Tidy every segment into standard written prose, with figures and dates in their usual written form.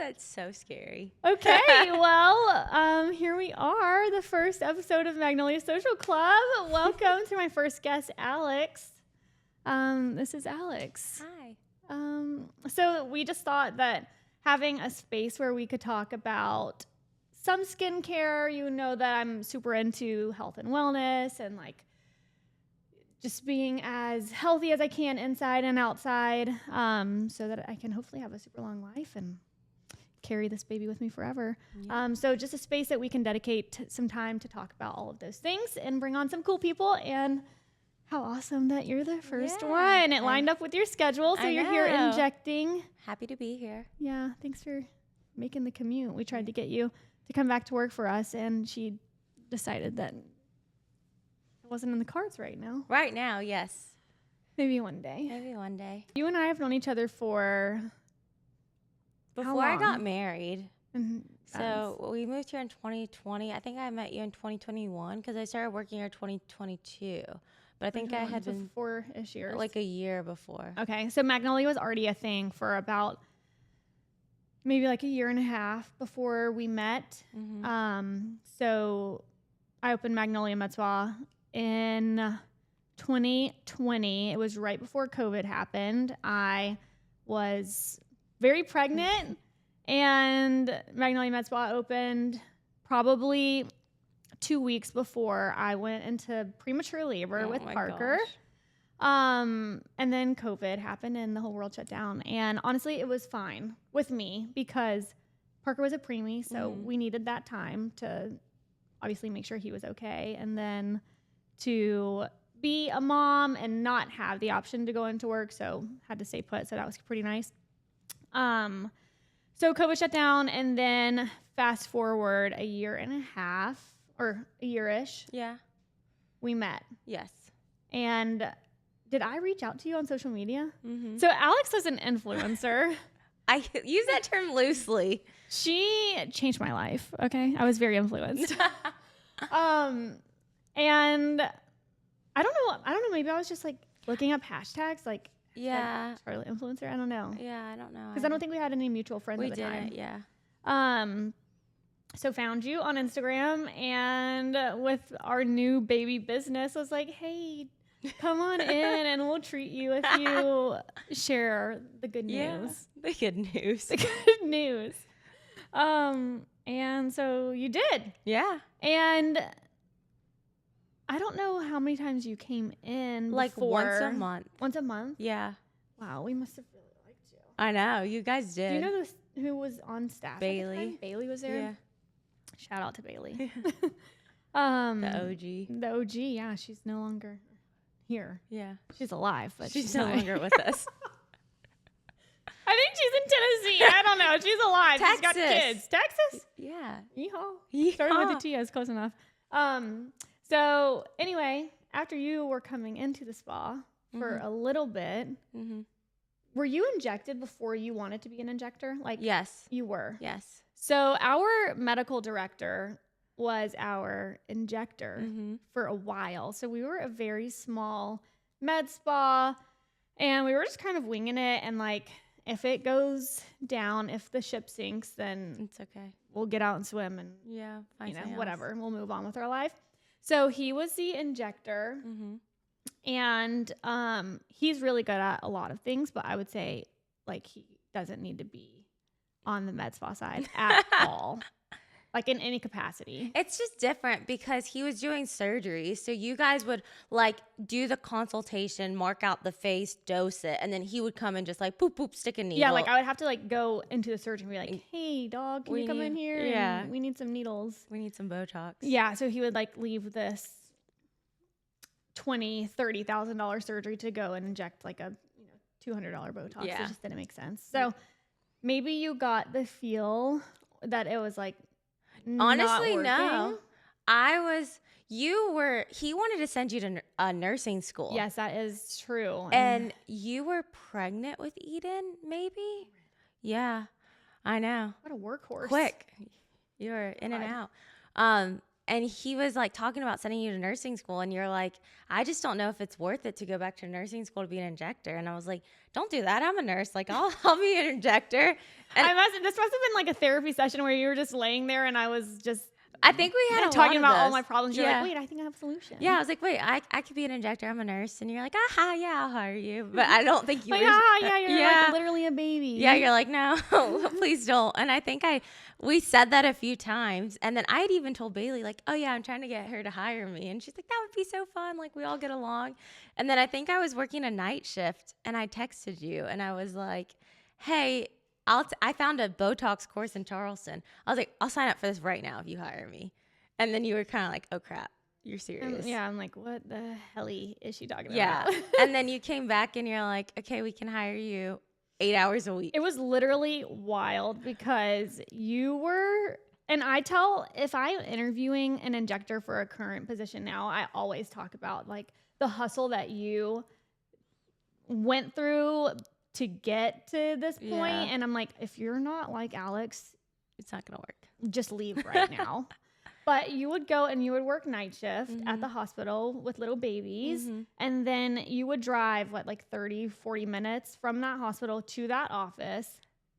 That's so scary. Okay, well, here we are, the first episode of Magnolia Social Club. Welcome to my first guest, Alex. This is Alex. Hi. So we just thought that having a space where we could talk about some skincare, you know that I'm super into health and wellness and like just being as healthy as I can inside and outside, so that I can hopefully have a super long life and carry this baby with me forever. Yeah. So just a space that we can dedicate some time to talk about all of those things and bring on some cool people. And how awesome that you're the first one. It lined up with your schedule, so you're here injecting. Happy to be here. Yeah, thanks for making the commute. We tried to get you to come back to work for us, and she decided that it wasn't in the cards right now. Right now, yes. Maybe one day. Maybe one day. You and I have known each other for Before I got married. Mm-hmm. So we moved here in 2020. I think I met you in 2021 because I started working here 2022. But I think I had been 4-ish years. like a year before. Okay, so Magnolia was already a thing for about maybe like a year and a half before we met. Mm-hmm. So I opened Magnolia Med Spa in 2020. It was right before COVID happened. I was very pregnant, and Magnolia Med Spa opened probably 2 weeks before I went into premature labor with Parker. And then COVID happened and the whole world shut down. And honestly, it was fine with me because Parker was a preemie, so we needed that time to obviously make sure he was okay. And then to be a mom and not have the option to go into work, so had to stay put. So that was pretty nice. So COVID shut down, and then fast forward a year and a half or a year-ish. Yeah. We met. Yes. And did I reach out to you on social media? Mm-hmm. So Alex is an influencer. I use that term loosely. She changed my life. Okay. I was very influenced. And I don't know. Maybe I was just like looking up hashtags like, Yeah. like Charlotte influencer. I don't know. Yeah, I don't know. Because I don't think we had any mutual friends at the time. Yeah. So found you on Instagram, and with our new baby business, I was like, hey, come on in and we'll treat you if you share the good news. Yeah, the good news. The good news. And so you did. Yeah. And I don't know how many times you came in. Like before. once a month. Once a month? Yeah. Wow, we must have really liked you. I know. You guys did. Do you know who was on staff? Bailey. At the time? Bailey was there? Yeah. Shout out to Bailey. The OG. The OG, yeah. She's no longer here. Yeah. She's alive, but She's no longer with us. I think she's in Tennessee. I don't know. She's alive. Texas. She's got kids. Texas? Yeah. Yeehaw. Starting with the T is close enough. So anyway, after you were coming into the spa for a little bit, were you injected before you wanted to be an injector? Like, yes. You were. Yes. So our medical director was our injector for a while. So we were a very small med spa, and we were just kind of winging it. And like, if it goes down, if the ship sinks, then It's okay. we'll get out and swim and whatever. We'll move on with our life. So he was the injector, and he's really good at a lot of things, but I would say like he doesn't need to be on the med spa side at all, like in any capacity. It's just different because he was doing surgery. So you guys would like do the consultation, mark out the face, dose it, and then he would come and just like poop, poop, stick a needle. Yeah, like I would have to like go into the surgery and be like, hey, dog, can you come in here? Yeah. And we need some needles. We need some Botox. Yeah, so he would like leave this $20,000, $30,000 surgery to go and inject like a $200 Botox. Yeah. It just didn't make sense. So maybe you got the feel that it was like Honestly, not no. He wanted to send you to a nursing school. Yes, that is true. And you were pregnant with Eden, maybe? Yeah, I know. What a workhorse. Quick. You were in and out. and he was like talking about sending you to nursing school, and you're like, I just don't know if it's worth it to go back to nursing school to be an injector. And I was like, don't do that. I'm a nurse. Like, I'll be an injector. And This must have been like a therapy session where you were just laying there and I was just I think we had talking about all those. my problems. You're like, wait, I think I have a solution. Yeah, I was like, wait, I could be an injector. I'm a nurse. And you're like, aha, yeah, I'll hire you. But I don't think you like, were. you're like literally a baby. Yeah, you're like, no, please don't. And I think we said that a few times. And then I had even told Bailey, like, oh, yeah, I'm trying to get her to hire me. And she's like, that would be so fun. Like, we all get along. And then I think I was working a night shift, and I texted you, and I was like, hey, I found a Botox course in Charleston. I was like, I'll sign up for this right now if you hire me. And then you were kind of like, oh, crap. You're serious. I'm like, what the helly is she talking about? Yeah. And then you came back and you're like, okay, we can hire you 8 hours a week. It was literally wild because you were, and if I'm interviewing an injector for a current position now, I always talk about like the hustle that you went through to get to this point. Yeah. And I'm like, if you're not like Alex, it's not going to work. Just leave right now. But you would go and you would work night shift at the hospital with little babies. And then you would drive, 30, 40 minutes from that hospital to that office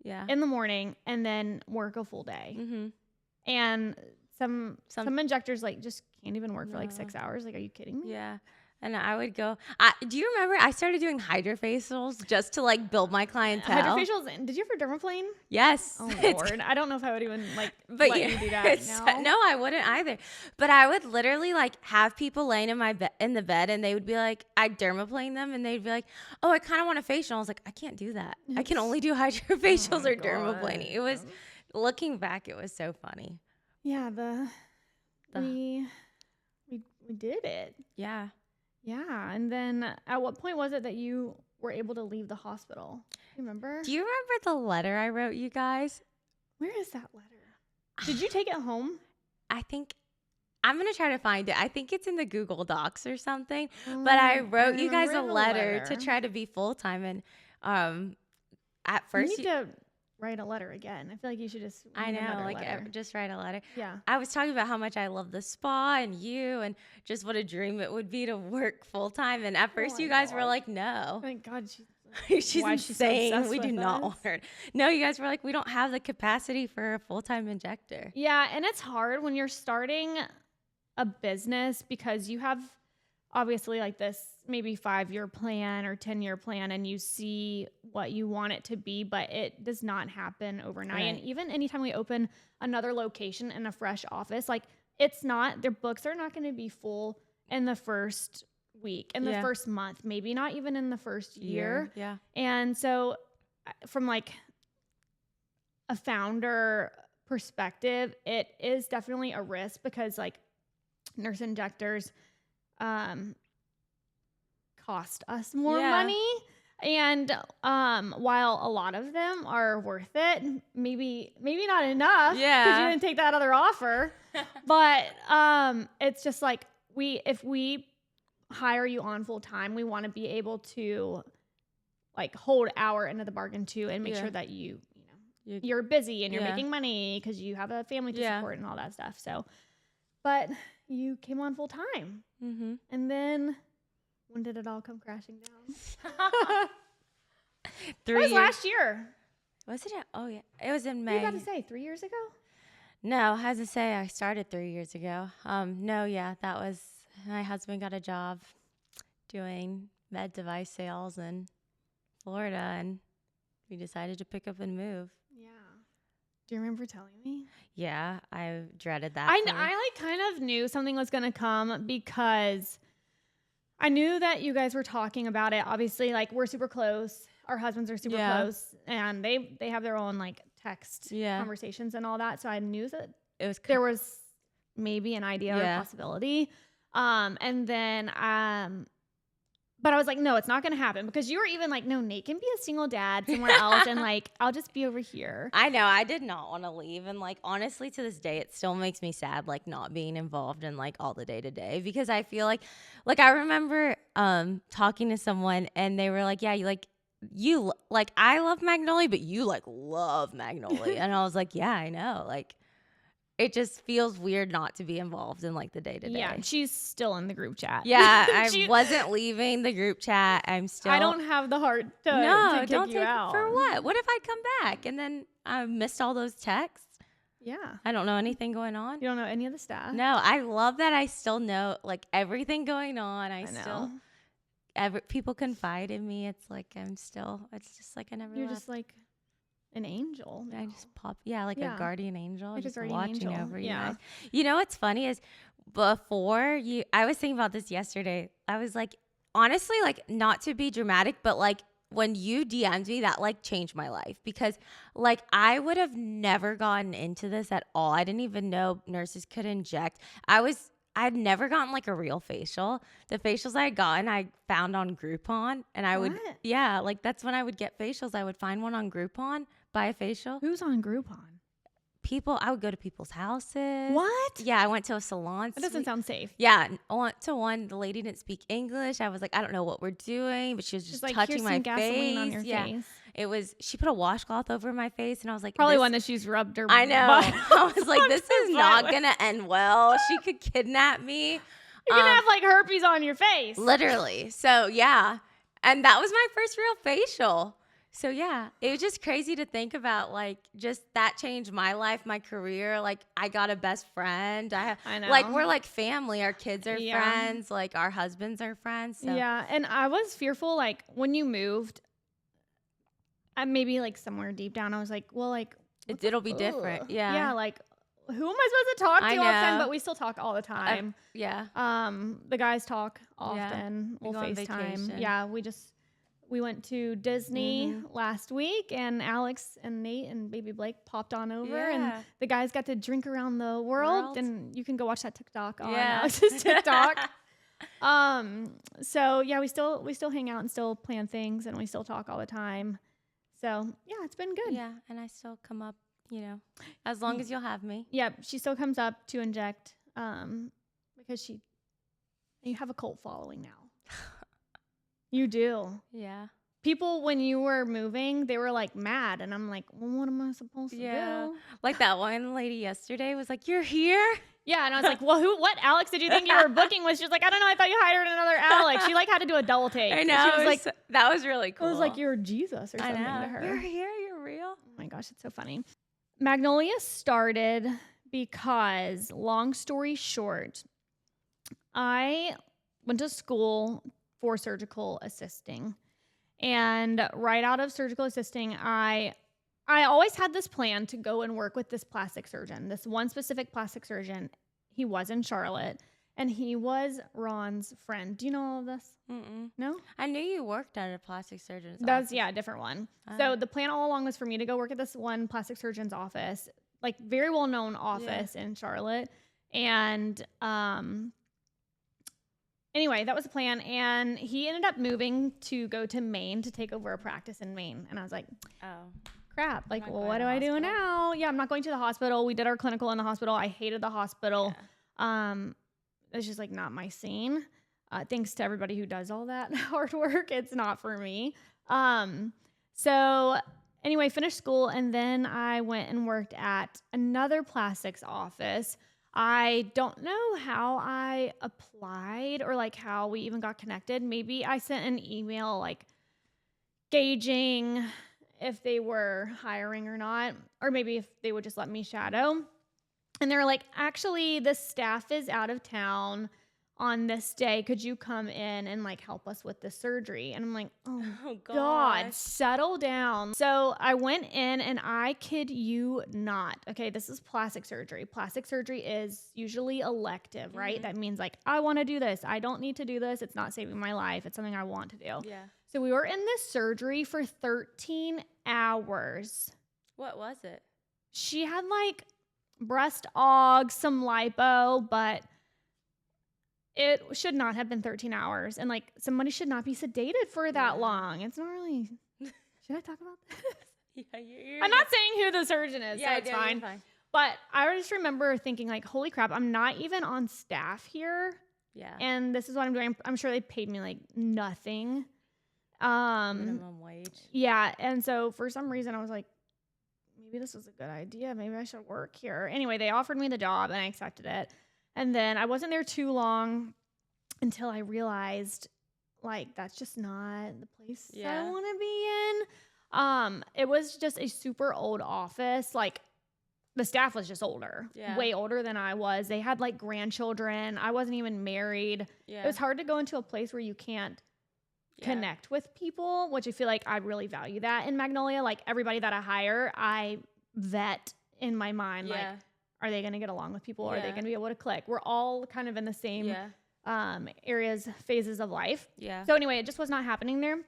in the morning and then work a full day. And some injectors just can't even work for 6 hours. Like, are you kidding me? Yeah. And I would go, do you remember I started doing hydrofacials just to build my clientele? Hydrofacials, did you ever dermaplane? Yes. Oh, Lord. I don't know if I would even let you do that now. No, I wouldn't either. But I would literally have people laying in the bed, and they would be like, I'd dermaplane them, and they'd be like, oh, I kind of want a facial. I was like, I can't do that. I can only do hydrofacials or dermaplaning. It was, looking back, it was so funny. Yeah, we did it. Yeah. Yeah, and then at what point was it that you were able to leave the hospital? You remember? Do you remember the letter I wrote you guys? Where is that letter? Did you take it home? I think I'm going to try to find it. I think it's in the Google Docs or something. But I wrote you guys a letter to try to be full-time. And at first... You need to write a letter again. I feel like you should just write just write a letter. Yeah. I was talking about how much I love the spa and you, and just what a dream it would be to work full time. And at first you guys were like, no. Thank God she's insane. We do not want her. No, you guys were like, we don't have the capacity for a full-time injector. Yeah. And it's hard when you're starting a business because you have obviously this maybe 5-year plan or 10-year plan, and you see what you want it to be, but it does not happen overnight. Right. And even anytime we open another location in a fresh office, it's not, their books are not going to be full in the first week, in the first month, maybe not even in the first year. Yeah. And so from a founder perspective, it is definitely a risk because nurse injectors, cost us more money, and while a lot of them are worth it, maybe not enough because you didn't take that other offer, but it's just if we hire you on full time, we want to be able to hold our end of the bargain too, and make sure that you're busy and you're making money because you have a family to support and all that stuff. So, but you came on full time, and then. When did it all come crashing down? 3 years. It was last year. Was it? Oh, yeah. It was in May. You got to say 3 years ago? No, I was to say I started 3 years ago. No, yeah, that was, my husband got a job doing med device sales in Florida, and we decided to pick up and move. Yeah. Do you remember telling me? Yeah, I dreaded that. I kind of knew something was going to come because I knew that you guys were talking about it. Obviously, we're super close. Our husbands are super close, and they have their own text conversations and all that. So I knew that there was maybe an idea or a possibility. And then but I was like, no, it's not going to happen, because you were even like, no, Nate can be a single dad somewhere else, and I'll just be over here. I know. I did not want to leave. And honestly, to this day, it still makes me sad, not being involved in all the day to day, because I feel like I remember talking to someone, and they were like, yeah, you I love Magnolia, but you love Magnolia. And I was like, yeah, I know. it just feels weird not to be involved in like the day to day. Yeah, she's still in the group chat. Yeah, I wasn't leaving the group chat. I'm still. I don't have the heart to kick don't you take out. for what? What if I come back and then I missed all those texts? Yeah. I don't know anything going on. You don't know any of the stuff. No, I love that I still know like everything going on. I still people confide in me. It's like it's just like I never You're left. just like an angel. I just like a guardian angel, like just a guardian watching angel. over you guys. You know what's funny is I was thinking about this yesterday. I was like, honestly, like not to be dramatic, but like when you DM'd me, that like changed my life because like I would have never gotten into this at all. I didn't even know nurses could inject. I'd never gotten like a real facial. The facials I had gotten, I found on Groupon, and like that's when I would get facials. I would find one on Groupon, buy a facial. Who's on Groupon? I would go to people's houses. What? Yeah, I went to a salon. That doesn't sound safe. Yeah, I went to one. The lady didn't speak English. I was like, I don't know what we're doing, but she was just like, touching my gasoline face. On your face. It was. She put a washcloth over my face, and I was like, probably one that she's rubbed her. I know. I was like, this is not gonna end well. She could kidnap me. You're gonna have like herpes on your face. Literally. So yeah, and that was my first real facial. So yeah, it was just crazy to think about, like, just that changed my life, my career. Like, I got a best friend. I know. Like, we're like family. Our kids are friends. Like, our husbands are friends. So. Yeah, and I was fearful, like, when you moved, maybe like somewhere deep down, I was like, well, like, it'll be different. Yeah. Yeah, like, who am I supposed to talk to all the time? But we still talk all the time. Yeah. The guys talk often. Yeah. We'll FaceTime. Yeah, we went to Disney last week, and Alex and Nate and baby Blake popped on over, and the guys got to drink around the world. And you can go watch that TikTok on Alex's TikTok. So yeah, we still hang out and still plan things, and we still talk all the time. So yeah, it's been good. Yeah, and I still come up, as long as you'll have me. Yeah, she still comes up to inject, because you have a cult following now. You do. Yeah. People, when you were moving, they were like mad. And I'm like, well, what am I supposed to do? Like that one lady yesterday was like, you're here? Yeah. And I was like, well, what Alex did you think you were booking with? She was like, I don't know. I thought you hired another Alex. She like had to do a double take. I know. She was like, that was really cool. It was like, you're Jesus or something to her. You're here. You're real. Oh my gosh. It's so funny. Magnolia started because, long story short, I went to school for surgical assisting. And right out of surgical assisting, I always had this plan to go and work with this plastic surgeon, this one specific plastic surgeon. He was in Charlotte, and he was Ron's friend. Do you know all of this? Mm-mm. No? I knew you worked at a plastic surgeon's office. That's, a different one. So the plan all along was for me to go work at this one plastic surgeon's office, like very well-known office in Charlotte. And anyway, that was the plan, and he ended up moving to go to Maine to take over a practice in Maine. And I was like, oh, crap. Like, well, what do I do now? Yeah, I'm not going to the hospital. We did our clinical in the hospital. I hated the hospital. Yeah. It's just like not my scene. Thanks to everybody who does all that hard work. It's not for me. So anyway, finished school, and then I went and worked at another plastics office. I don't know how I applied or like how we even got connected. Maybe I sent an email like gauging if they were hiring or not, or maybe if they would just let me shadow. And they're like, actually, the staff is out of town on this day. Could you come in and like help us with the surgery? And I'm like, oh God, settle down. So I went in, and I kid you not. Okay, this is plastic surgery. Plastic surgery is usually elective, right? That means like, I want to do this. I don't need to do this. It's not saving my life. It's something I want to do. Yeah. So we were in this surgery for 13 hours. What was it? She had like breast aug, some lipo, but it should not have been 13 hours. And like, somebody should not be sedated for that long. It's not really, should I talk about this? Yeah, I'm not saying who the surgeon is, so it's fine. But I just remember thinking like, holy crap, I'm not even on staff here. Yeah. And this is what I'm doing. I'm sure they paid me like nothing. Minimum wage. Yeah. And so for some reason I was like, maybe this was a good idea. Maybe I should work here. Anyway, they offered me the job and I accepted it. And then I wasn't there too long until I realized, like, that's just not the place I want to be in. It was just a super old office. Like, the staff was just older, way older than I was. They had like grandchildren. I wasn't even married. It was hard to go into a place where you can't connect with people, which I feel like I really value that in Magnolia. Like, everybody that I hire, I vet in my mind, like, are they going to get along with people? Are they going to be able to click? We're all kind of in the same areas, phases of life. So anyway, it just was not happening there.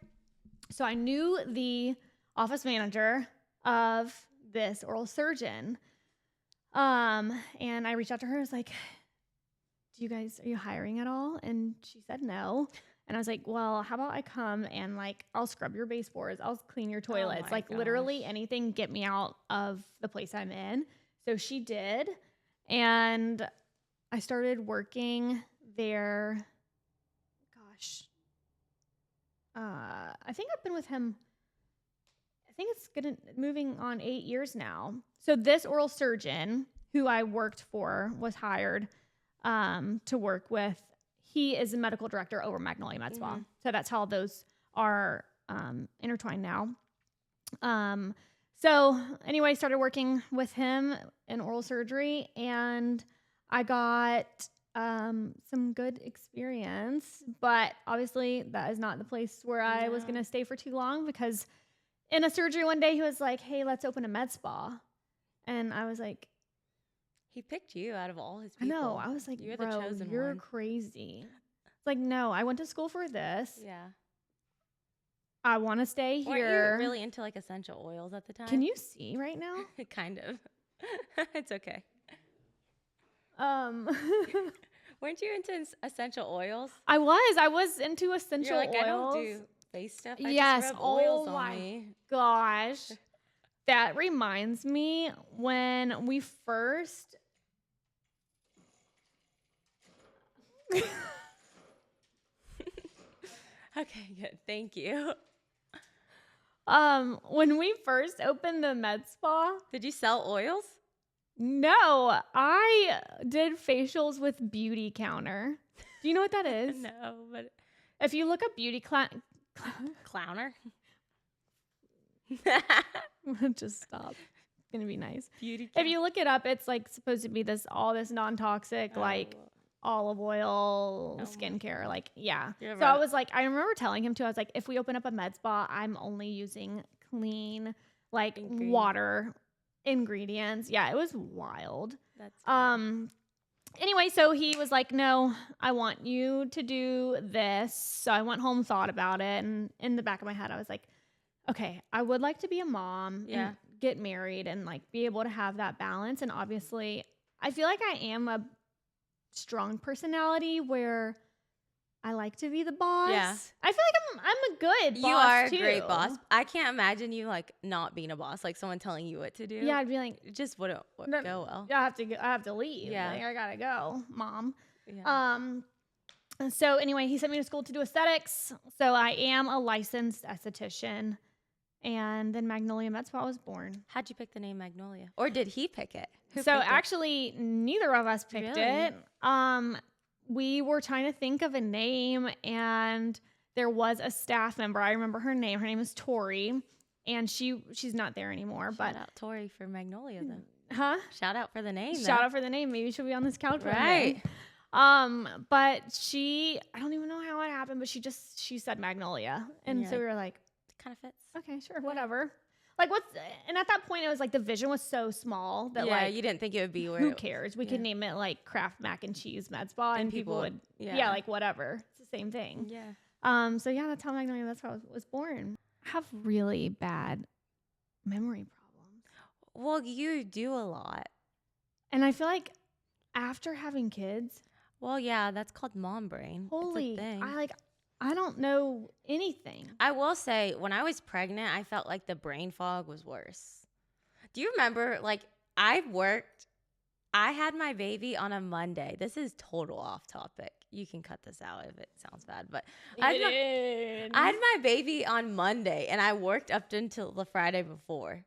So I knew the office manager of this oral surgeon. And I reached out to her. I was like, are you hiring at all? And she said no. And I was like, well, how about I come and like, I'll scrub your baseboards. I'll clean your toilets. Like, literally anything, get me out of the place I'm in. So she did. And I started working there. Gosh. I think I've been with him. I think it's moving on 8 years now. So this oral surgeon who I worked for was hired to work with. He is a medical director over Magnolia Med Spa. So that's how those are intertwined now. So anyway, I started working with him in oral surgery, and I got some good experience. But obviously, that is not the place where I was going to stay for too long, because in a surgery one day, he was like, hey, let's open a med spa. And I was like, he picked you out of all his people. I know. I was like, you're bro, the chosen you're one. crazy. It's like, no, I went to school for this. Yeah. I want to stay here. Weren't you really into like essential oils at the time? Can you see right now? Kind of. It's okay. Weren't you into essential oils? I was into essential You're like, oils. I don't do face stuff. I yes. just rub oils oh on my me. gosh. That reminds me when we first Okay, good. Thank you. when we first opened the med spa. Did you sell oils? No, I did facials with Beauty Counter. Do you know what that is? No, but If you look up clowner. just stop. It's gonna be nice. Beauty. If you look it up, it's like supposed to be all this non-toxic, like olive oil skincare. Like, yeah. So I was like, I remember telling him too, I was like, if we open up a med spa, I'm only using clean, like water ingredients. Yeah, it was wild. That's anyway, so he was like, no, I want you to do this. So I went home, thought about it, and in the back of my head, I was like, okay, I would like to be a mom and get married and like be able to have that balance. And obviously, I feel like I am a strong personality where I like to be the boss. Yeah. I feel like I'm a good boss. You are too. a great boss. I can't imagine you like not being a boss, like someone telling you what to do. Yeah, I'd be like, it just wouldn't go well. I have to leave. Yeah. Like, I gotta go, mom. Yeah. So anyway, he sent me to school to do aesthetics. So I am a licensed esthetician. And then Magnolia Med Spa was born. How'd you pick the name Magnolia? Or did he pick it? Who So picked it? actually, neither of us picked it. We were trying to think of a name, and there was a staff member. I remember her name. Her name is Tori, and she's not there anymore. Shout out Tori for Magnolia, then. Huh? Shout out for the name. Shout out for the name. Maybe she'll be on this couch one right. day. But I don't even know how it happened, but she said Magnolia, and so we were like, kind of fits. Okay, sure, whatever. Like, and at that point, it was like the vision was so small that like, you didn't think it would be where who cares? We could name it like Kraft Mac and Cheese Med Spa, and people would, like whatever. It's the same thing. Yeah. So yeah, that's how Magnolia Med Spa was born. I have really bad memory problems. Well, you do a lot. And I feel like after having kids. Well, yeah, that's called mom brain. Holy, it's a thing. I don't know anything. I will say, when I was pregnant, I felt like the brain fog was worse. Do you remember, like, I had my baby on a Monday. This is total off topic. You can cut this out if it sounds bad, but I had my baby on Monday, and I worked up until the Friday before.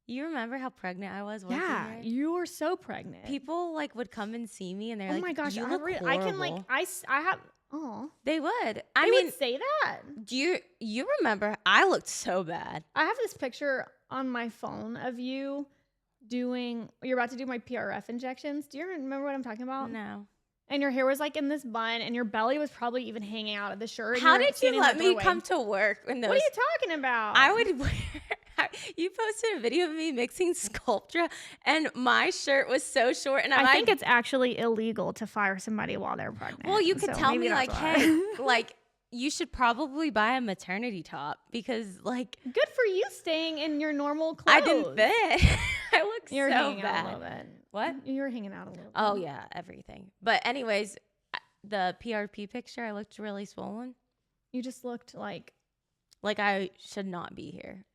You remember how pregnant I was working Yeah, there? you were so pregnant. People like would come and see me and they're Oh like, my gosh, "You look I can like horrible." I have. Oh, They would. they I mean, would say that. do you remember I looked so bad? I have this picture on my phone of you doing. You're about to do my PRF injections. Do you remember what I'm talking about? No. And your hair was like in this bun, and your belly was probably even hanging out of the shirt. And How were did you standing in let the me doorway. come to work in those? What are you talking about? I would wear. You posted a video of me mixing Sculptra, and my shirt was so short. And I think it's actually illegal to fire somebody while they're pregnant. well, you could so tell maybe me that's like, why. hey, like you should probably buy a maternity top because like Good for you staying in your normal clothes. I didn't fit. I look You're so hanging bad. out a little bit. What? You were hanging out a little bit. Oh yeah, everything. But anyways, the PRP picture, I looked really swollen. You just looked like I should not be here.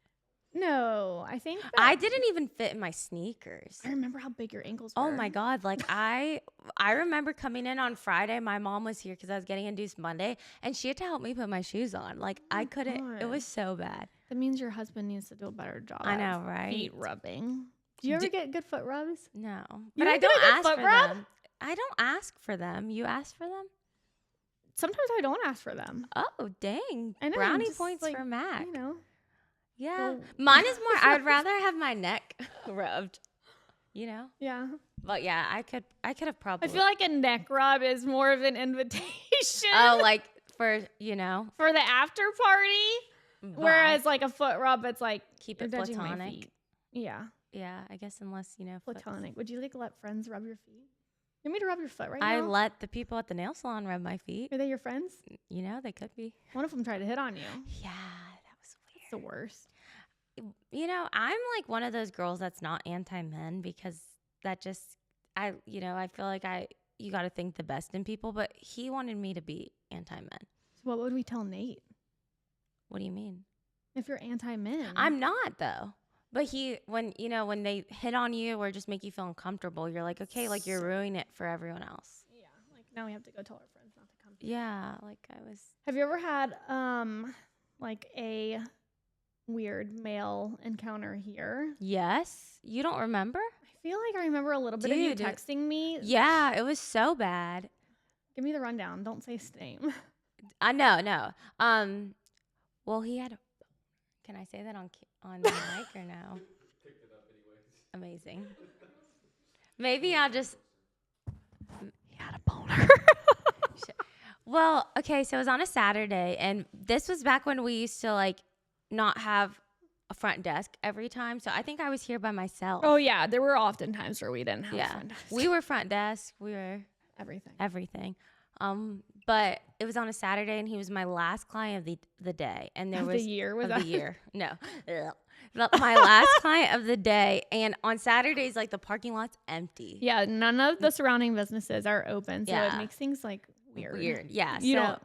no. I think that I didn't even fit in my sneakers. I remember how big your ankles were. Oh my God. Like I remember coming in on Friday. My mom was here because I was getting induced Monday and she had to help me put my shoes on. Like I couldn't, it God. was so bad. That means your husband needs to do a better job. I at know, right? Feet rubbing. Do you ever get good foot rubs? No, You but I don't get don't a good ask foot for rub? them. I don't ask for them. You ask for them? Sometimes I don't ask for them. Oh, dang. I know, Brownie just points like, for Mac. You know. Yeah. Well- Mine is more, I would rather have my neck rubbed, you know? Yeah. But yeah, I could have probably. I feel like a neck rub is more of an invitation. Oh, like for, you know. for the after party. Whereas like a foot rub, it's like Keep you're it touching my platonic. feet. Yeah. Yeah, I guess unless, you know. foot- Platonic. Would you like let friends rub your feet? You want me to rub your foot right I now? let the people at the nail salon rub my feet. Are they your friends? You know, they could be. One of them tried to hit on you. Yeah, that was It's the worst. weird. You know, I'm like one of those girls that's not anti-men because that just, I feel like you got to think the best in people, but he wanted me to be anti-men. So what would we tell Nate What do you mean? if you're anti-men? I'm not though. But when they hit on you or just make you feel uncomfortable, you're like, okay, like you're ruining it for everyone else. Yeah. Like now we have to go tell our friends not to come. Yeah, like I was. Have you ever had like a weird male encounter here? Yes, you don't remember? I feel like I remember a little bit of you Dude. texting me. Yeah, it was so bad. Give me the rundown. Don't say his name. I know, no. Well, he had. Can I say that on the mic or no? Picked it up anyways. Amazing. Maybe I'll just. He had a boner. Well, okay, so it was on a Saturday, and this was back when we used to like not have a front desk every time. So I think I was here by myself. Oh yeah, there were often times where we didn't have yeah, front desk. we were front desk. We were everything. but it was on a Saturday, and he was my last client of the day, and there Of was the year was of that? the year. No, my last client of the day, and on Saturdays, like the parking lot's empty. Yeah, none of the surrounding businesses are open, so Yeah. it makes things like weird. Yeah. You so don't.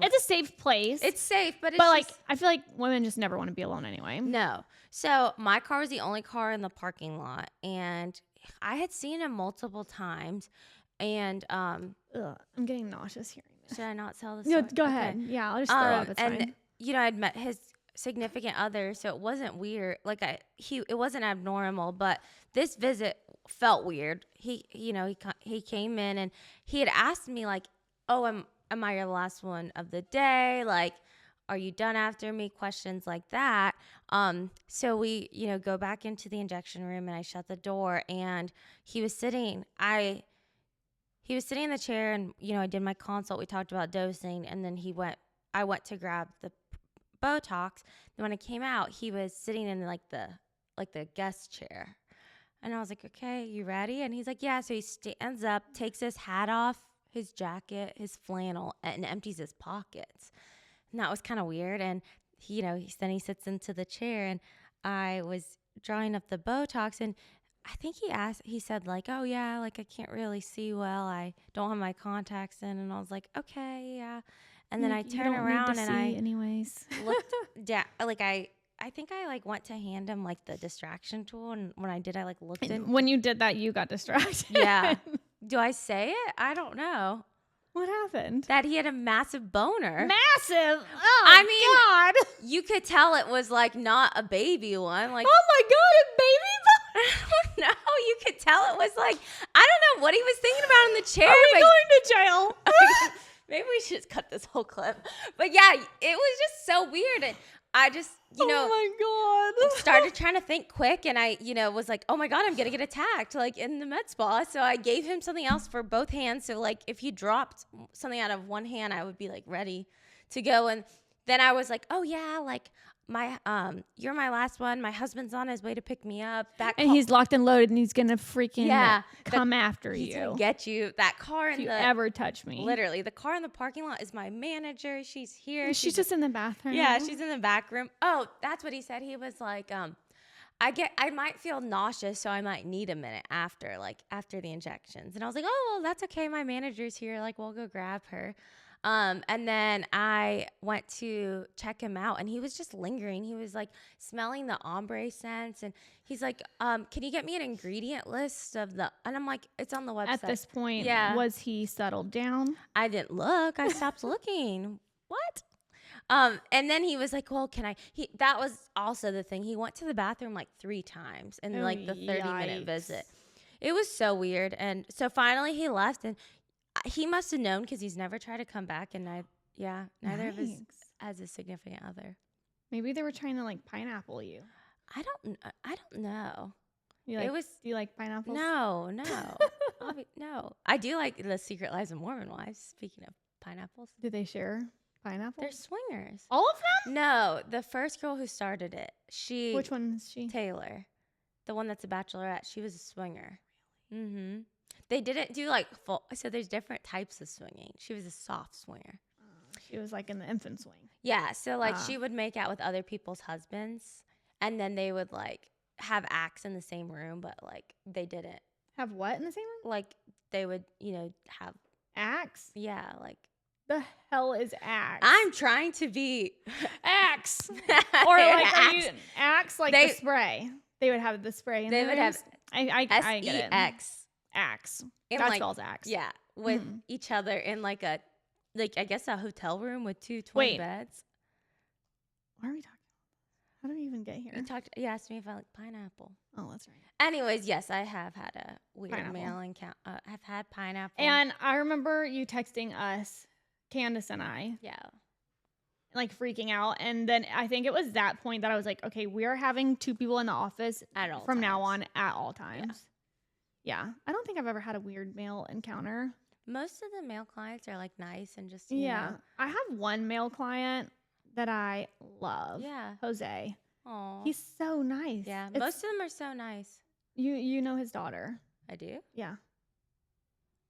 It's a safe place. it's safe, but it's but like just- I feel like women just never want to be alone anyway. no. So my car was the only car in the parking lot, and I had seen him multiple times. And Ugh, I'm getting nauseous hearing this. should I not tell this? Yeah, go ahead. Yeah, I'll just throw up. It's and fine. you know, I'd met his significant other, so it wasn't weird. Like it wasn't abnormal, but this visit felt weird. He came in and he had asked me like, "Oh, am I your last one of the day? Like, are you done after me?" Questions like that. So we, go back into the injection room, and I shut the door, and he was sitting. He was sitting in the chair, and I did my consult. We talked about dosing, and then I went to grab the Botox. Then when I came out, he was sitting in like the guest chair, and I was like, "Okay, you ready?" And he's like, "Yeah." So he stands up, takes his hat off, his jacket, his flannel, and empties his pockets. And that was kind of weird. And then he sits into the chair, and I was drawing up the Botox, and I think he said like, "Oh yeah, like I can't really see well. I don't have my contacts in." And I was like, "Okay, yeah." And then I turn around and I anyways. looked down, like I think I like went to hand him like the distraction tool, and when I did, I like looked in. When you did that, you got distracted. Yeah. Do I say it? I don't know. What happened? that he had a massive boner. Massive. Oh, I mean, God. You could tell it was like not a baby one. Like, Oh, my God. A baby. no, you could tell it was like, I don't know what he was thinking about in the chair. Are we but going to jail? maybe we should just cut this whole clip. But yeah, it was just so weird. And I just, oh, my God. started trying to think quick. And I, was like, oh my God, I'm going to get attacked like in the med spa. So I gave him something else for both hands. So like if he dropped something out of one hand, I would be like ready to go. And then I was like, oh yeah, like you're my last one. My husband's on his way to pick me up. And he's locked and loaded, and he's gonna freaking come after he's you. gonna get you. That car If in you the ever touch me. literally the car in the parking lot is my manager. She's here. She's just in the bathroom. Yeah, she's in the back room. Oh, that's what he said. He was like, I might feel nauseous, so I might need a minute after the injections. And I was like, oh, well, that's okay. My manager's here. Like, we'll go grab her. And then I went to check him out, and he was just lingering. He was like smelling the ombre scents, and he's like, can you get me an ingredient list of the, and I'm like, it's on the website. At this point, Yeah. was he settled down? I didn't look. I stopped looking. What? And then he was like, well, that was also the thing. He went to the bathroom like 3 times in like the 30-minute visit. It was so weird. And so finally he left, and he must have known because he's never tried to come back. And neither of us has a significant other. Maybe they were trying to like pineapple you. I don't know. Do you like pineapples? No. No. I do like the Secret Lives of Mormon Wives. Speaking of pineapples. Do they share pineapples? They're swingers. All of them? No, the first girl who started it. Which one is she? Taylor. The one that's a bachelorette. She was a swinger. Mm-hmm. They didn't do like full. So there's different types of swinging. She was a soft swinger. She was like in the infant swing. Yeah. So like she would make out with other people's husbands, and then they would like have acts in the same room, but like they didn't. Have what in the same room? Like they would, have. Axe? Yeah. Like. The hell is axe? I'm trying to be. Axe. Or like Axe. Axe like the spray. They would have the spray in They the would have. I get it. S-E-X. Axe. And That like, spells axe. Yeah, with each other in like a, I guess a hotel room with 2 twin beds. Why are we talking? How did we even get here? You asked me if I like pineapple. Oh, that's right. Anyways, yes, I have had a weird Pineapple. male encounter. I've had pineapple. And I remember you texting us, Candace and I, yeah, like freaking out. And then I think it was that point that I was like, okay, we are having 2 people in the office at all from times. now on at all times. Yeah. I don't think I've ever had a weird male encounter. Most of the male clients are like nice and just I know. have one male client that I love. Yeah. Jose. Aw. He's so nice. Yeah. Most of them are so nice. You know his daughter. I do. Yeah.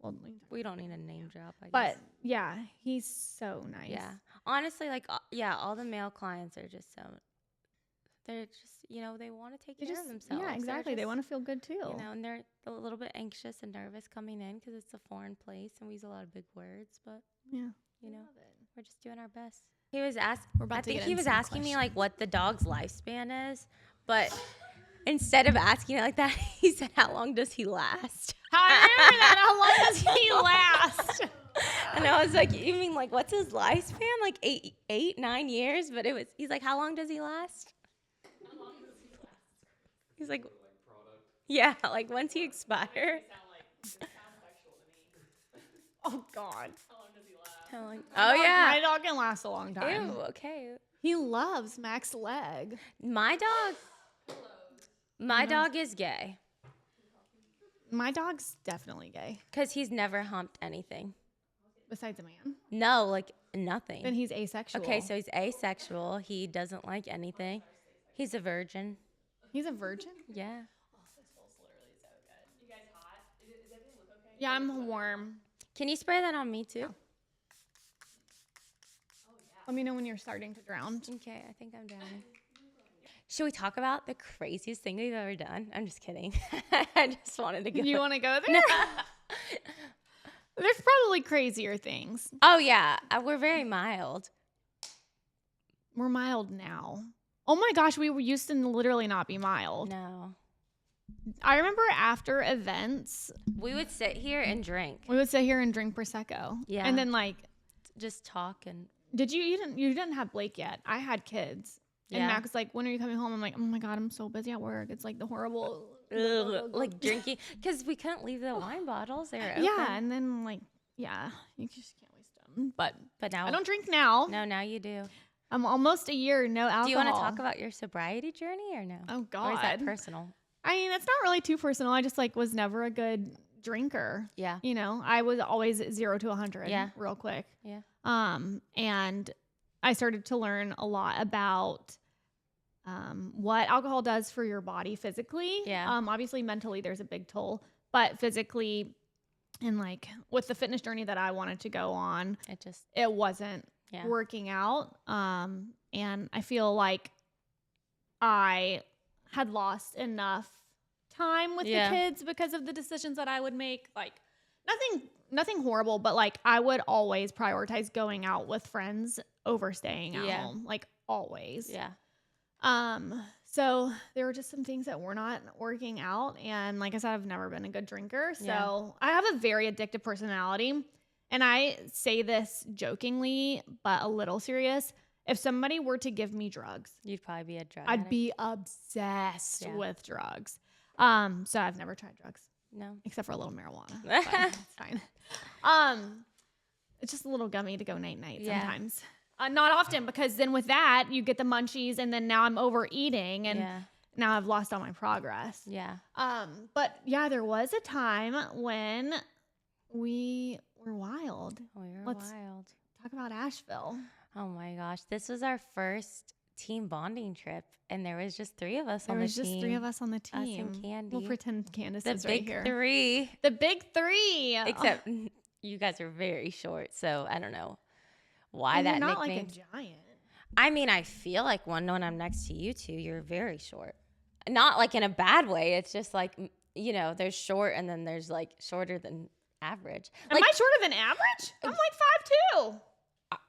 Well, We don't need a name drop, I guess. but yeah, he's so nice. Yeah. Honestly, like, all the male clients are just so, they're just, they want to take care of themselves. Yeah, exactly. They want to feel good too. And they're a little bit anxious and nervous coming in because it's a foreign place and we use a lot of big words, but, we're just doing our best. He was asking me like what the dog's lifespan is, but instead of asking it like that, he said, how long does he last? I remember that. How long does he last? And I was like, you mean like what's his lifespan? Like 8, 9 years? But he's like, how long does he last? He's like, yeah, like when's he expire? Oh God. How long? Oh yeah. My dog can last a long time. Ew, okay. He loves Mac's leg. My dog is gay. My dog's definitely gay. Because he's never humped anything. Besides a man. No, like nothing. Then he's asexual. Okay, so he's asexual. He doesn't like anything. He's a virgin. He's a virgin? Yeah. This feels literally so good. You guys hot? Is everything look okay? Yeah, I'm warm. Can you spray that on me too? Let me know when you're starting to drown. Okay, I think I'm drowning. Should we talk about the craziest thing we've ever done? I'm just kidding. I just wanted to go. You want to go there? There's probably crazier things. Oh, yeah. We're very mild. We're mild now. Oh my gosh, we used to literally not be mild. No. I remember after events, We would sit here and drink. we would sit here and drink Prosecco. Yeah. And then like, Just talk and you didn't have Blake yet. I had kids. And Yeah. Mac was like, when are you coming home? I'm like, oh my God, I'm so busy at work. It's like the horrible. like drinking because we couldn't leave the wine bottles. They were open. Yeah. And then like, yeah, you just can't waste them. But But now I don't drink now. No, now you do. I'm almost a year, no alcohol. Do you want to talk about your sobriety journey or no? Oh God. Or is that personal? I mean, it's not really too personal. I just like was never a good drinker. Yeah. You know, I was always 0 to 100 Yeah. real quick. Yeah. And I started to learn a lot about what alcohol does for your body physically. Yeah. Obviously mentally there's a big toll, but physically and like with the fitness journey that I wanted to go on, it wasn't Yeah. working out. And I feel like I had lost enough time with Yeah. the kids because of the decisions that I would make. Like nothing horrible, but like I would always prioritize going out with friends over staying at Yeah. home. Like always. Yeah. So there were just some things that were not working out. And like I said, I've never been a good drinker. So Yeah. I have a very addictive personality. And I say this jokingly, but a little serious. If somebody were to give me drugs, You'd probably be a drug I'd addict. be obsessed Yeah. with drugs. So I've never tried drugs No. except for a little marijuana. But it's fine. It's just a little gummy to go night Yeah. sometimes. Not often, because then with that you get the munchies, and then now I'm overeating, and Yeah. now I've lost all my progress. Yeah. But yeah, there was a time when we were wild. We were Let's- wild. Talk about Asheville. Oh my gosh. This was our first team bonding trip, and there was just 3 of us There on the was team. just 3 of us on the Us team. and Candy. We'll pretend Candace The is right big here. 3. The big 3. Except you guys are very short, so I don't know why And that you're not nickname. like a giant. I mean, I feel like when I'm next to you two, you're very short. Not like in a bad way. It's just like, there's short and then there's like shorter than average. Am Like, I shorter than average? I'm like 5'2".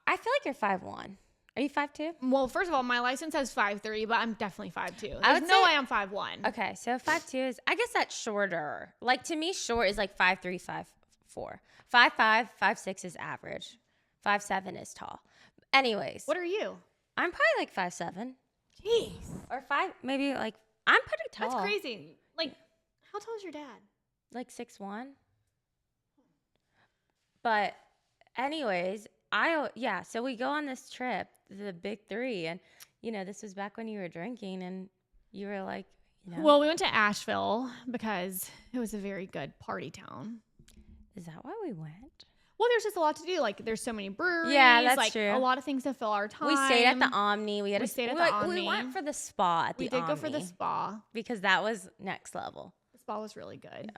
I feel like you're 5'1". Are you 5'2"? Well, first of all, my license says 5'3", but I'm definitely 5'2". I There's would no say- way I'm 5'1". Okay, so 5'2" is, I guess that's shorter. Like to me, short is like 5'3", 5'4". 5'5", 5'6" is average. 5'7" is tall. Anyways, What are you? I'm probably like 5'7". Jeez. Or 5, maybe like, I'm pretty tall. That's crazy. Like, how tall is your dad? Like 6'1". But anyways, so we go on this trip, the big 3, and this was back when you were drinking and you were like, Well, we went to Asheville because it was a very good party town. is that why we went? Well, there's just a lot to do. Like, there's so many breweries. Yeah, that's like, true. A lot of things to fill our time. We stayed at the Omni. We stayed at the Omni. We went for the spa at the We did Omni. go for the spa. Because that was next level. The spa was really good.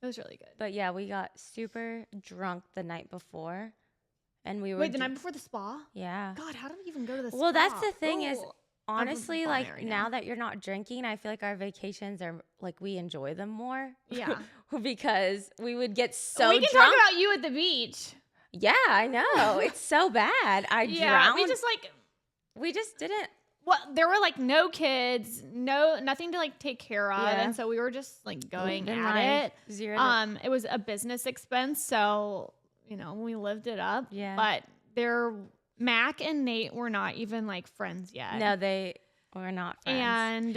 It was really good. But yeah, we got super drunk the night before. And we were Wait, the night before the spa? Yeah. God, how did we even go to the spa? Well, that's the thing is, Ooh. honestly, I'm like right now now. that you're not drinking, I feel like our vacations are like we enjoy them more. Yeah. Because we would get so we can drunk. talk about you at the beach. Yeah, I know. It's so bad. I Yeah, drowned. we just didn't. well, there were like no kids, nothing to like take care of, Yeah. and so we were just like going Living at life. it. Zero. to- It was a business expense, so we lived it up. Yeah. But Mac and Nate were not even like friends yet. no, they were not friends. And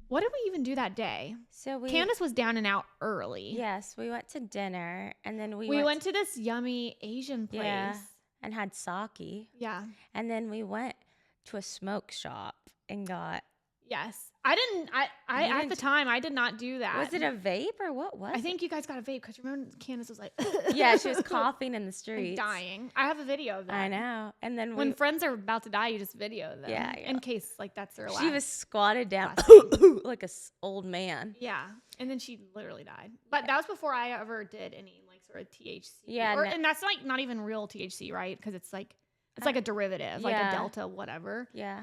what did we even do that day? So Candace was down and out early. Yes, we went to dinner and then we went to this yummy Asian place. Yeah. and had sake. Yeah. And then we went to a smoke shop and got. Yes. I didn't. I You at didn't- the time I did not do that. Was it a vape or what was I think you guys got a vape because remember Candace was like, it? Yeah, she was coughing in the and streets. dying. I have a video of that. I know. And then When friends are about to die, you just video them. Yeah, yeah. In case like that's their last. she was squatted down last like a old man. Yeah, and then she literally died. But that was before I ever did any like sort of THC. Yeah, no- and that's like not even real THC, right? Because it's like a derivative, like a yeah. delta, whatever. Yeah.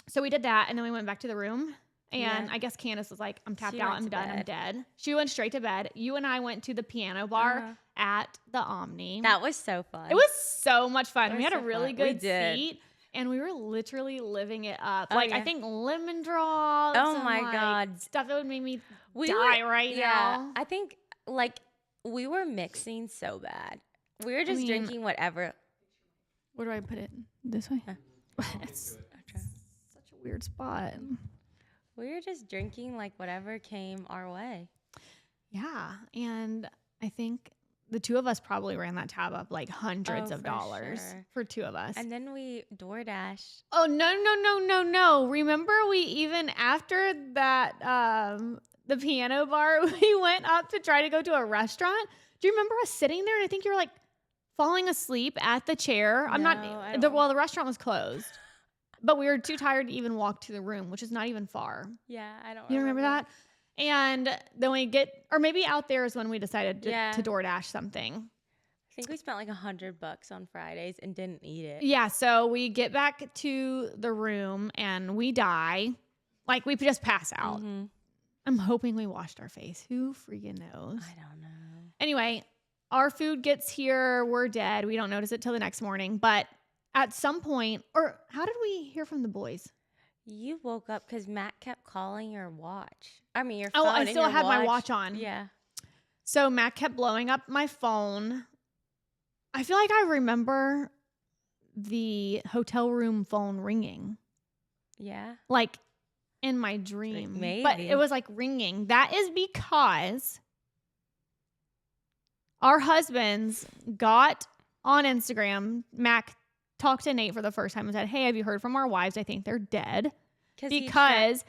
So we did that, and then we went back to the room. And Yeah. I guess Candace was like, I'm tapped She out, went I'm to done, I'm bed. dead. She went straight to bed. You and I went to the piano bar at the Omni. That was so fun. It was so much fun. It We was had a so really fun. We good did. seat. And we were literally living it up. Oh, Like, I yeah. think lemon drops. Oh and, my like, God. stuff that would make me We die were, right yeah, now. I think like we were mixing so bad. We were just mean, drinking whatever. Where do I put it? This way? Huh. It's Okay. such a weird spot. We were just drinking like whatever came our way. Yeah. And I think the two of us probably ran that tab up like hundreds Oh, of for dollars sure. for two of us. And then we DoorDash. Oh, no. Remember we even after that, the piano bar, we went up to try to go to a restaurant. Do you remember us sitting there? And I think you were like falling asleep at the chair. No, I don't. Well, the restaurant was closed, but we were too tired to even walk to the room, which is not even far. Yeah, I don't. You remember that? And then we or maybe out there is when we decided to DoorDash something. I think we spent like $100 on Fridays and didn't eat it. Yeah, so we get back to the room and we die. Like, we just pass out. Mm-hmm. I'm hoping we washed our face. Who freaking knows? I don't know. Anyway, our food gets here. We're dead. We don't notice it till the next morning. But at some point, or how did we hear from the boys? You woke up because Matt kept calling your watch. I mean, your phone. Oh, I and still your had my watch on. Yeah. So Matt kept blowing up my phone. I feel like I remember the hotel room phone ringing. Yeah. Like in my dream. Maybe. But it was like ringing. That is because our husbands got on Instagram. Mac talked to Nate for the first time and said, "Hey, have you heard from our wives? I think they're dead." Because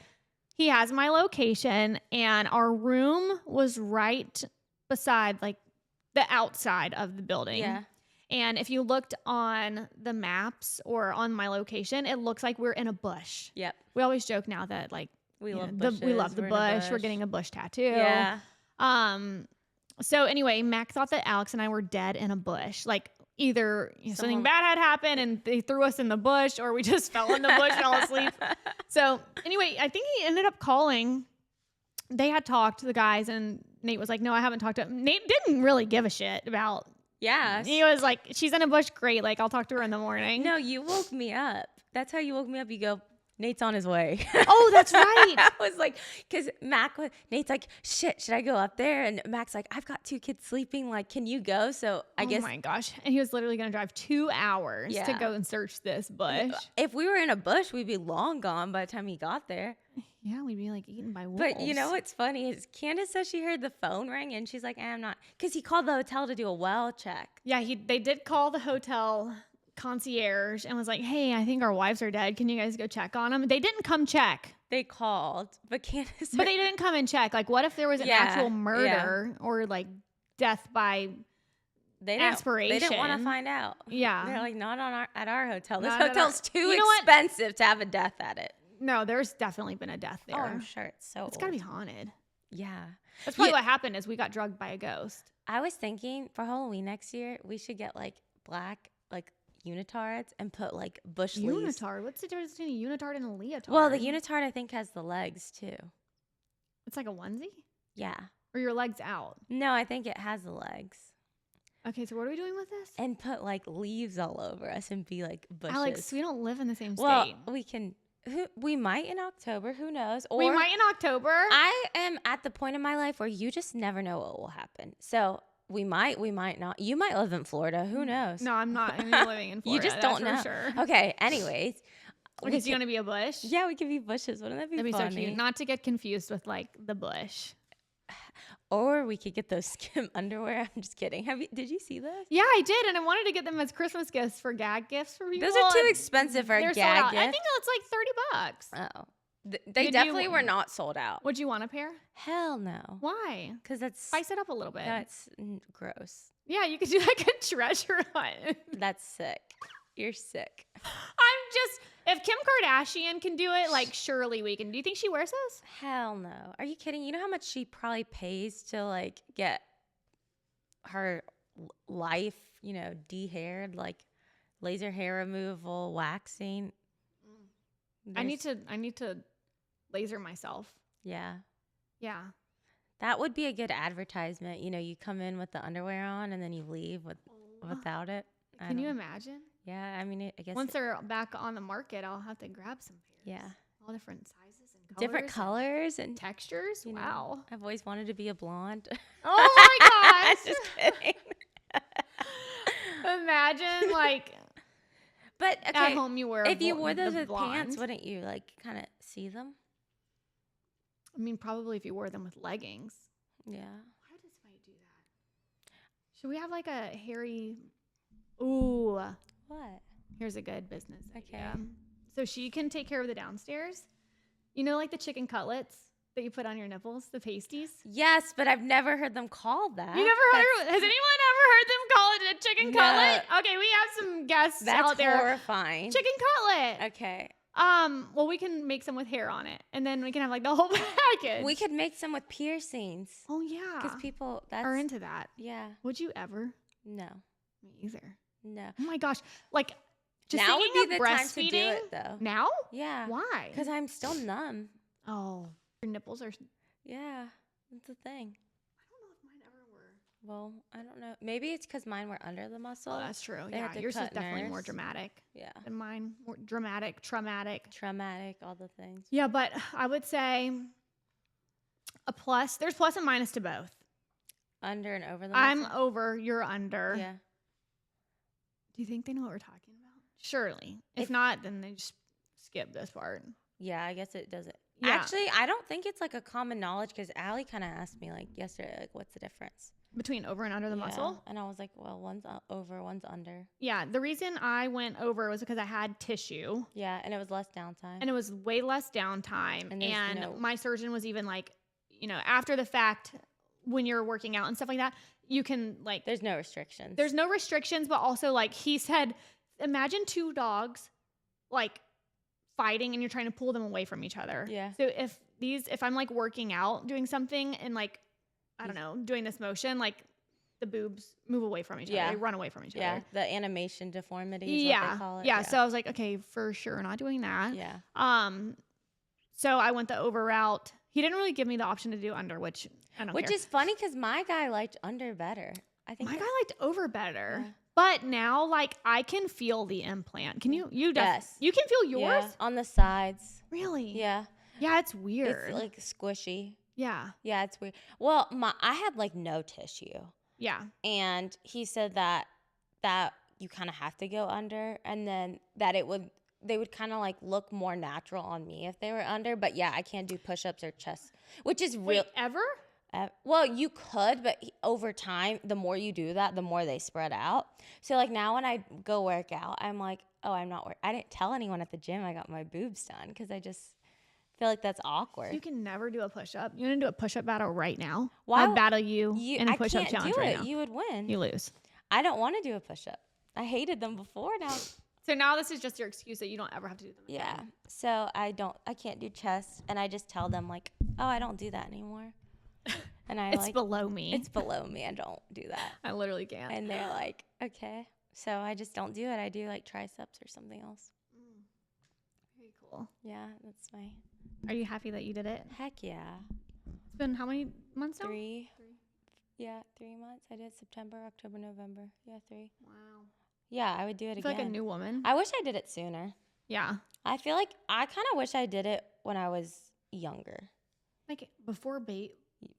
he has my location and our room was right beside like the outside of the building. Yeah. And if you looked on the maps or on my location, it looks like we're in a bush. Yep. We always joke now that like We love the, bushes. we love the We're in a bush. We're getting a bush tattoo. Yeah. So anyway, Mac thought that Alex and I were dead in a bush. Like either something Someone- bad had happened and they threw us in the bush, or we just fell in the bush, fell asleep. So anyway, I think he ended up calling. They had talked to the guys, and Nate was like, "No, I haven't talked to him." Nate didn't really give a shit about. Yeah. He was like, "She's in a bush, great. Like I'll talk to her in the morning." No, you woke me up. That's how you woke me up. You go, Nate's on his way. Oh, that's right. I was like, because Nate's like, shit, should I go up there? And Mac's like, I've got 2 kids sleeping. Like, can you go? So I guess. Oh my gosh. And he was literally going to drive 2 hours to Yeah. go and search this bush. If we were in a bush, we'd be long gone by the time he got there. Yeah, we'd be like eaten by wolves. But you know what's funny is Candace says she heard the phone ring and she's like, I'm not. Because he called the hotel to do a well check. Yeah, they did call the hotel concierge and was like, "Hey, I think our wives are dead. Can you guys go check on them?" They didn't come check. They called, but Candace. But they didn't come and check. Like, what if there was an Yeah, actual murder or like death by aspiration? They didn't want to find out. Yeah. They're like, not at our hotel. This Not at hotel's too You know what? expensive to have a death at it. No, there's definitely been a death there. Oh, I'm sure it's so It's got to be old. haunted. Yeah. That's probably Yeah. what happened is we got drugged by a ghost. I was thinking for Halloween next year, we should get like black like unitards and put like bush leaves. Unitard. What's the difference between a unitard and a leotard? Well, the unitard I think has the legs too. It's like a onesie? Yeah. Or your legs out? No, I think it has the legs. Okay, so what are we doing with this? And put like leaves all over us and be like bushes. Alex, we don't live in the same state. well, we can. We might in October. Who knows? Or We might in October. I am at the point in my life where you just never know what will happen. So we might not. You might live in Florida. Who knows? No, I'm not. I'm not living in Florida. You just don't know. for sure. Okay. Anyways. Okay, so you want to be a bush? Yeah, we could be bushes. Wouldn't that be That'd be funny? so cute. Not to get confused with like the bush. Or we could get those skim underwear. I'm just kidding. Did you see this? Yeah, I did, and I wanted to get them as Christmas gifts for gag gifts for people. Those are too and expensive for a they're sold gag out. gift. I think it's like $30. Oh. They Did you- definitely were not sold out. Would you want a pair? Hell no. Why? Because that's Spice it up a little bit. gross. Yeah, you could do like a treasure hunt. That's sick. You're sick. If Kim Kardashian can do it, like surely we can. Do you think she wears those? Hell no. Are you kidding? You know how much she probably pays to like get her life, de-haired, like laser hair removal, waxing. I need to laser myself. Yeah. Yeah. That would be a good advertisement. You come in with the underwear on and then you leave without it. Can you imagine? Yeah, I mean, I guess Once they're back on the market, I'll have to grab some pairs. Yeah. All different sizes and colors. different colors and Textures. you know, Wow. I've always wanted to be a blonde. Oh my gosh. Just kidding. Imagine like But at okay, home you wear if you wore the those with pants, blonde. wouldn't you like kind of see them? I mean, probably if you wore them with leggings. Yeah. Why does Fight do that? Should we have like a hairy? Ooh, What? here's a good business Okay. idea. So she can take care of the downstairs. You know, like the chicken cutlets that you put on your nipples, the pasties. Yes, but I've never heard them called that. You never heard? Has anyone ever heard them call it a chicken No. cutlet? Okay, we have some guests That's out there. horrifying. Chicken cutlet. Okay. Well, we can make some with hair on it, and then we can have like the whole package. We could make some with piercings. Oh yeah. Because people are into that. Yeah. Would you ever? No. Me either. No. Oh my gosh! Like, just now would thinking be of the time to do breastfeeding. it though. Now? Yeah. Why? Because I'm still numb. Oh, your nipples are. Yeah. That's the thing. I don't know if mine ever were. Well, I don't know. Maybe it's because mine were under the muscle. Oh, that's true. They Yeah, had to yours is cut definitely more nerves. dramatic Yeah. than mine. More dramatic, traumatic. Traumatic, all the things. Yeah, but I would say a plus. There's plus and minus to both. Under and over the I'm muscle. over. You're under. Yeah. Do you think they know what we're talking about? Surely. If If- not, then they just skip this part. Yeah, I guess it doesn't. Yeah. Actually, I don't think it's like a common knowledge because Allie kind of asked me like yesterday, like, what's the difference? Between over and under the Yeah. muscle? And I was like, well, one's over, one's under. Yeah. The reason I went over was because I had tissue Yeah, and it was less downtime. and it was way less downtime. And And, there's no- my surgeon was even like, you know, after the fact, when you're working out and stuff like that, you can like, There's no restrictions. there's no restrictions, but also like he said, imagine two dogs like fighting and you're trying to pull them away from each other. Yeah. So if I'm like working out, doing something and like, I don't know, doing this motion, like the boobs move away from each Yeah. other. They run away from each Yeah, other. the animation deformity is what Yeah. they call it. Yeah. So I was like, okay, for sure, not doing that. yeah. So I went the over route. He didn't really give me the option to do under, which I don't Which care. is funny because my guy liked under better. I think My that- guy liked over better. Yeah. But now, like, I can feel the implant. Can you? Yes. You can feel yours? Yeah, on the sides. Really? Yeah. Yeah, it's weird. It's like squishy. yeah. Yeah, it's weird. Well, I had like no tissue. Yeah. And he said that you kind of have to go under and then that they would kind of like look more natural on me if they were under, but yeah, I can't do push-ups or chest, which is real. Wait, ever? Well, you could, but over time, the more you do that, the more they spread out. So like now when I go work out, I'm like, oh, I didn't tell anyone at the gym I got my boobs done because I just feel like that's awkward. You can never do a push-up. You want to do a push-up battle right now? Why I'll battle you in a I push-up can't challenge do right it. now. You would win. You lose. I don't want to do a push-up. I hated them before now. So now this is just your excuse that you don't ever have to do them again. Yeah. So I can't do chest, and I just tell them like, oh, I don't do that anymore. And I It's below me. it's below me. I don't do that. I literally can't. And they're like, okay. So I just don't do it. I do like triceps or something else. Very cool. Yeah, that's my Are you happy that you did it? heck yeah. It's been how many months now? 3. Yeah, 3 months. I did September, October, November. Yeah, 3. Wow. Yeah, I would do it I feel again. like a new woman. I wish I did it sooner. Yeah. I feel like I kind of wish I did it when I was younger. Like before bait.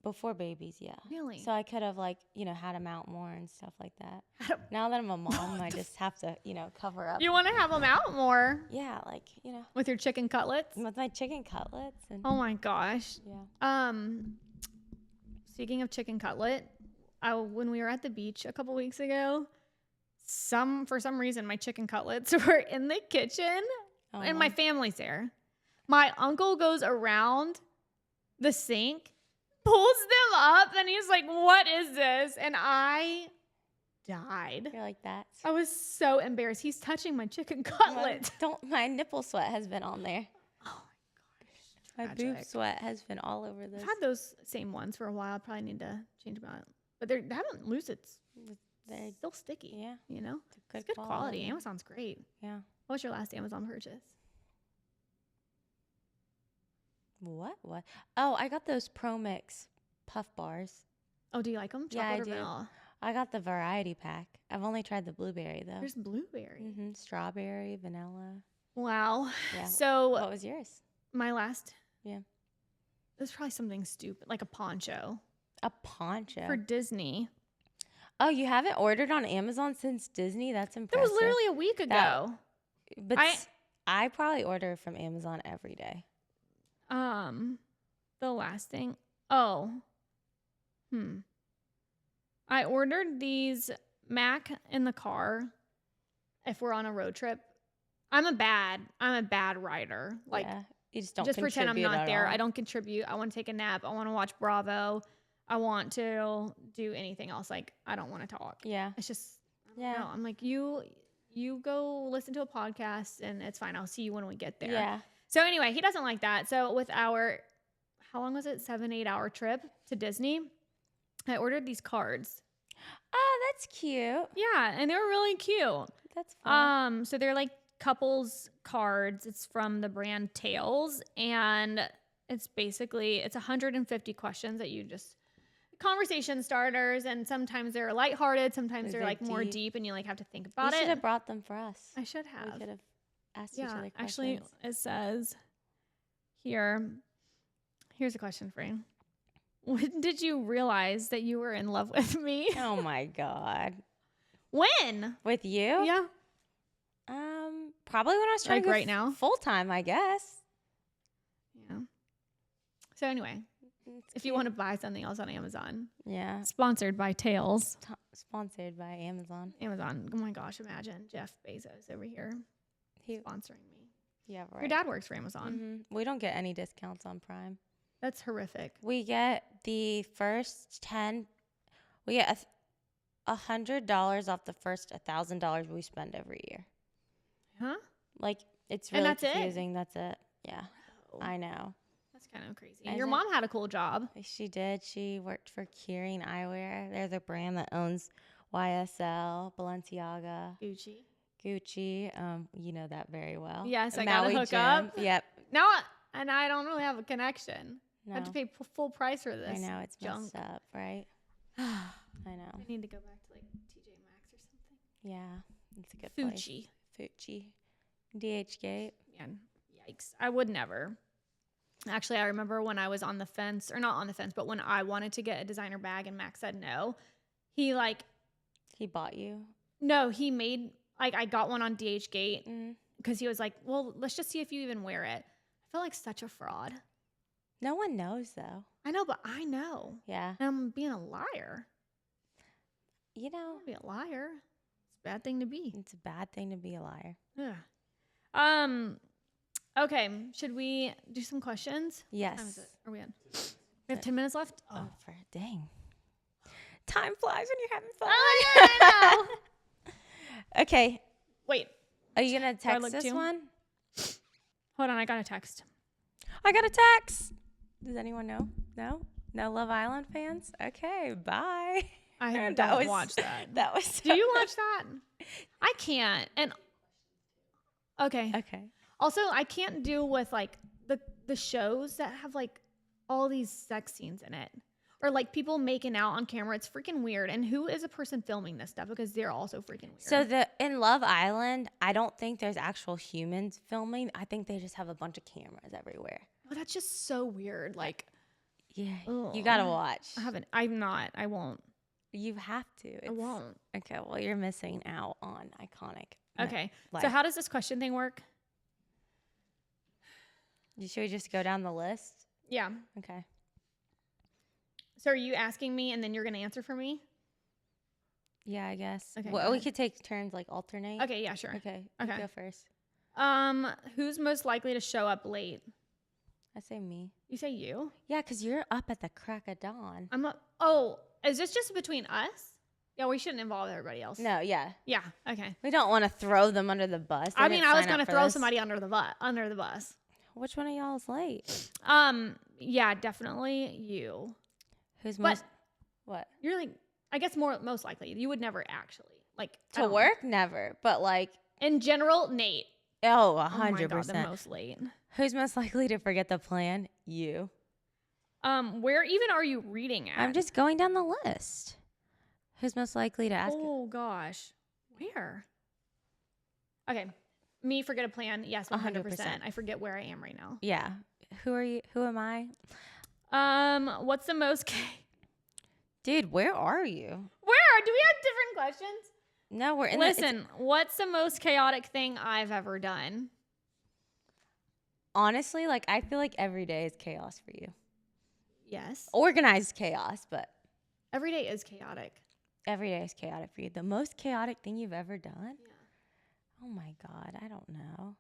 Before babies, yeah. Really? So I could have like, had them out more and stuff like that. Now that I'm a mom, I just have to, cover up. You want to have them out more Yeah, like, with your chicken cutlets? with my chicken cutlets and Oh my gosh. yeah. Speaking of chicken cutlet, when we were at the beach a couple weeks ago, for some reason my chicken cutlets were in the kitchen and my family's there. My uncle goes around the sink, pulls them up, and he's like, "What is this?" And I died. You're like that. I was so embarrassed. He's touching my chicken cutlet. My nipple sweat has been on there. Oh My my boob gosh. sweat has been all over this. I've had those same ones for a while. I probably need to change them out. But they haven't loose. It's They're- still sticky. yeah, It's good quality. Amazon's great. Yeah. What was your last Amazon purchase? What? Oh, I got those Pro Mix puff bars. Oh, do you like them? Yeah, I Chocolate or do. vanilla? I got the variety pack. I've only tried the blueberry though. There's blueberry. Strawberry, vanilla. Wow. Yeah. So What was yours? my last. Yeah. It was probably something stupid, like a poncho A poncho. for Disney. Oh, you haven't ordered on Amazon since Disney? That's That impressive. was literally a week ago. But I probably order from Amazon every day. The last thing. Oh. I ordered these Mac in the car if we're on a road trip. I'm a bad writer. Like, yeah. You just don't pretend I'm contribute not at there. all. I don't contribute. I want to take a nap. I want to watch Bravo. I want to do anything else. Like, I don't want to talk. Yeah. It's just, Yeah. no. I'm like, you go listen to a podcast and it's fine. I'll see you when we get there. Yeah. So anyway, he doesn't like that. So with our, how long was it? 7-8 hour trip to Disney. I ordered these cards. Oh, that's cute. Yeah. And they were really cute. That's fun. So they're like couples cards. It's from the brand Tails, and it's basically, it's 150 questions that you just, conversation starters, and sometimes they're lighthearted, sometimes they're like more deep and you like have to think about you it. should have brought them for us. I should have. We could have asked each other questions. Actually it says here's a question for you. When did you realize that you were in love with me? Oh my God. When? With you? Yeah. Probably when I was trying Like to go right now? full time, I guess. Yeah. So anyway, if you want to buy something else on Amazon, Yeah. sponsored by Tails. Sponsored by Amazon. Amazon. Oh my gosh, imagine Jeff Bezos over here He, sponsoring me. yeah, right. Your dad works for Amazon. We don't get any discounts on Prime. That's horrific. We get the first 10. We get $100 off the first $1,000 we spend every year. Huh? Like, it's And really that's it? confusing. That's it. Yeah, Oh, I know. that's kind of crazy. Is Your it? mom had a cool job. She did. She worked for Kering Eyewear. They're the brand that owns YSL, Balenciaga, Gucci. You know that very well. Yes, I got to hook Gym. up. Yep. No, and I don't really have a connection. No, I have to pay full price for this. I know it's junk. messed up, right? I know. I need to go back to like TJ Maxx or something. Yeah, it's a good place. Fucci. DH Gate. Man, yikes. I would never. Actually, I remember when I was on the fence, or not on the fence, but when I wanted to get a designer bag and Max said no, he bought you. no, he made, like, I got one on DH Gate Mm. because he was like, well, let's just see if you even wear it. I felt like such a fraud. No one knows though. I know, but I know. Yeah. And I'm being a liar. You know, Be a liar. It's a bad thing to be. it's a bad thing to be a liar. Yeah. Okay. Should we do some questions? Yes. What time is it? Are we on? We have 10 minutes left. Oh, dang. Time flies when you're having fun. I know. Okay. Wait. Are you going to I text look this too? one? Hold on. I got a text. I got a text. Does anyone know? No? No Love Island fans? Okay. Bye. I That don't was- watch that. That was. Do you watch that? I can't. And okay. Okay. Also, I can't do with like the shows that have like all these sex scenes in it. Or like people making out on camera. It's freaking weird. And who is a person filming this stuff? Because they're also freaking weird. So in Love Island, I don't think there's actual humans filming. I think they just have a bunch of cameras everywhere. Oh, that's just so weird. Like, Yeah. ugh. You got to watch. I'm not. I won't. You have to. I won't. Okay. Well, you're missing out on iconic. Okay. Like, So how does this question thing work? should we just go down the list? Yeah. Okay. So are you asking me and then you're going to answer for me? Yeah, I guess. Okay, Well, go we ahead. could take turns, like alternate. Okay. Yeah, sure. Okay. You Okay. go first. Who's most likely to show up late? I say me. You say you? Yeah, because you're up at the crack of dawn. I'm up. Oh, is this just between us? Yeah, we shouldn't involve everybody else. No, yeah. Yeah. Okay. We don't want to throw them under the bus. They I mean, didn't I was sign going to up for throw this. somebody under the bus. Which one of y'all is late? Yeah, definitely you. Who's But- most... What? You're like, I guess most likely. You would never actually like I To don't know. work? Never. But like, In general, Nate. oh, Oh my God, the 100%. most late. Who's most likely to forget the plan? You. Where even are you reading at? I'm just going down the list. Who's most likely to ask? Oh gosh, where? Okay, me forget a plan. Yes, 100%. 100%. I forget where I am right now. Yeah. Who are you? Who am I? What's the most? Dude, where are you? Where? Do we have different questions? No, we're in Listen, what's the most chaotic thing I've ever done? honestly, like, I feel like every day is chaos for you. Yes. Organized chaos, but Every day is chaotic. every day is chaotic for you. The most chaotic thing you've ever done? Yeah. Oh my God, I don't know.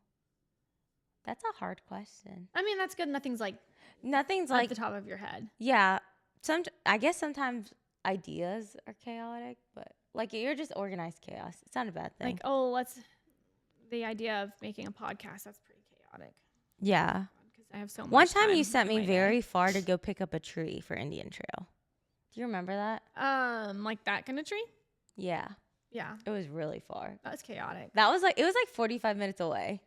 That's a hard question. I mean, that's good. Nothing's like Nothing's at like, the top of your head. yeah. I guess sometimes ideas are chaotic, but like you're just organized chaos. It's not a bad thing. Like, oh, the idea of making a podcast, that's pretty chaotic. Yeah. Because I have so much One time you time sent in me my very day. far to go pick up a tree for Indian Trail. Do you remember that? Like that kind of tree? Yeah. Yeah, It was really far. that's chaotic It was like 45 minutes away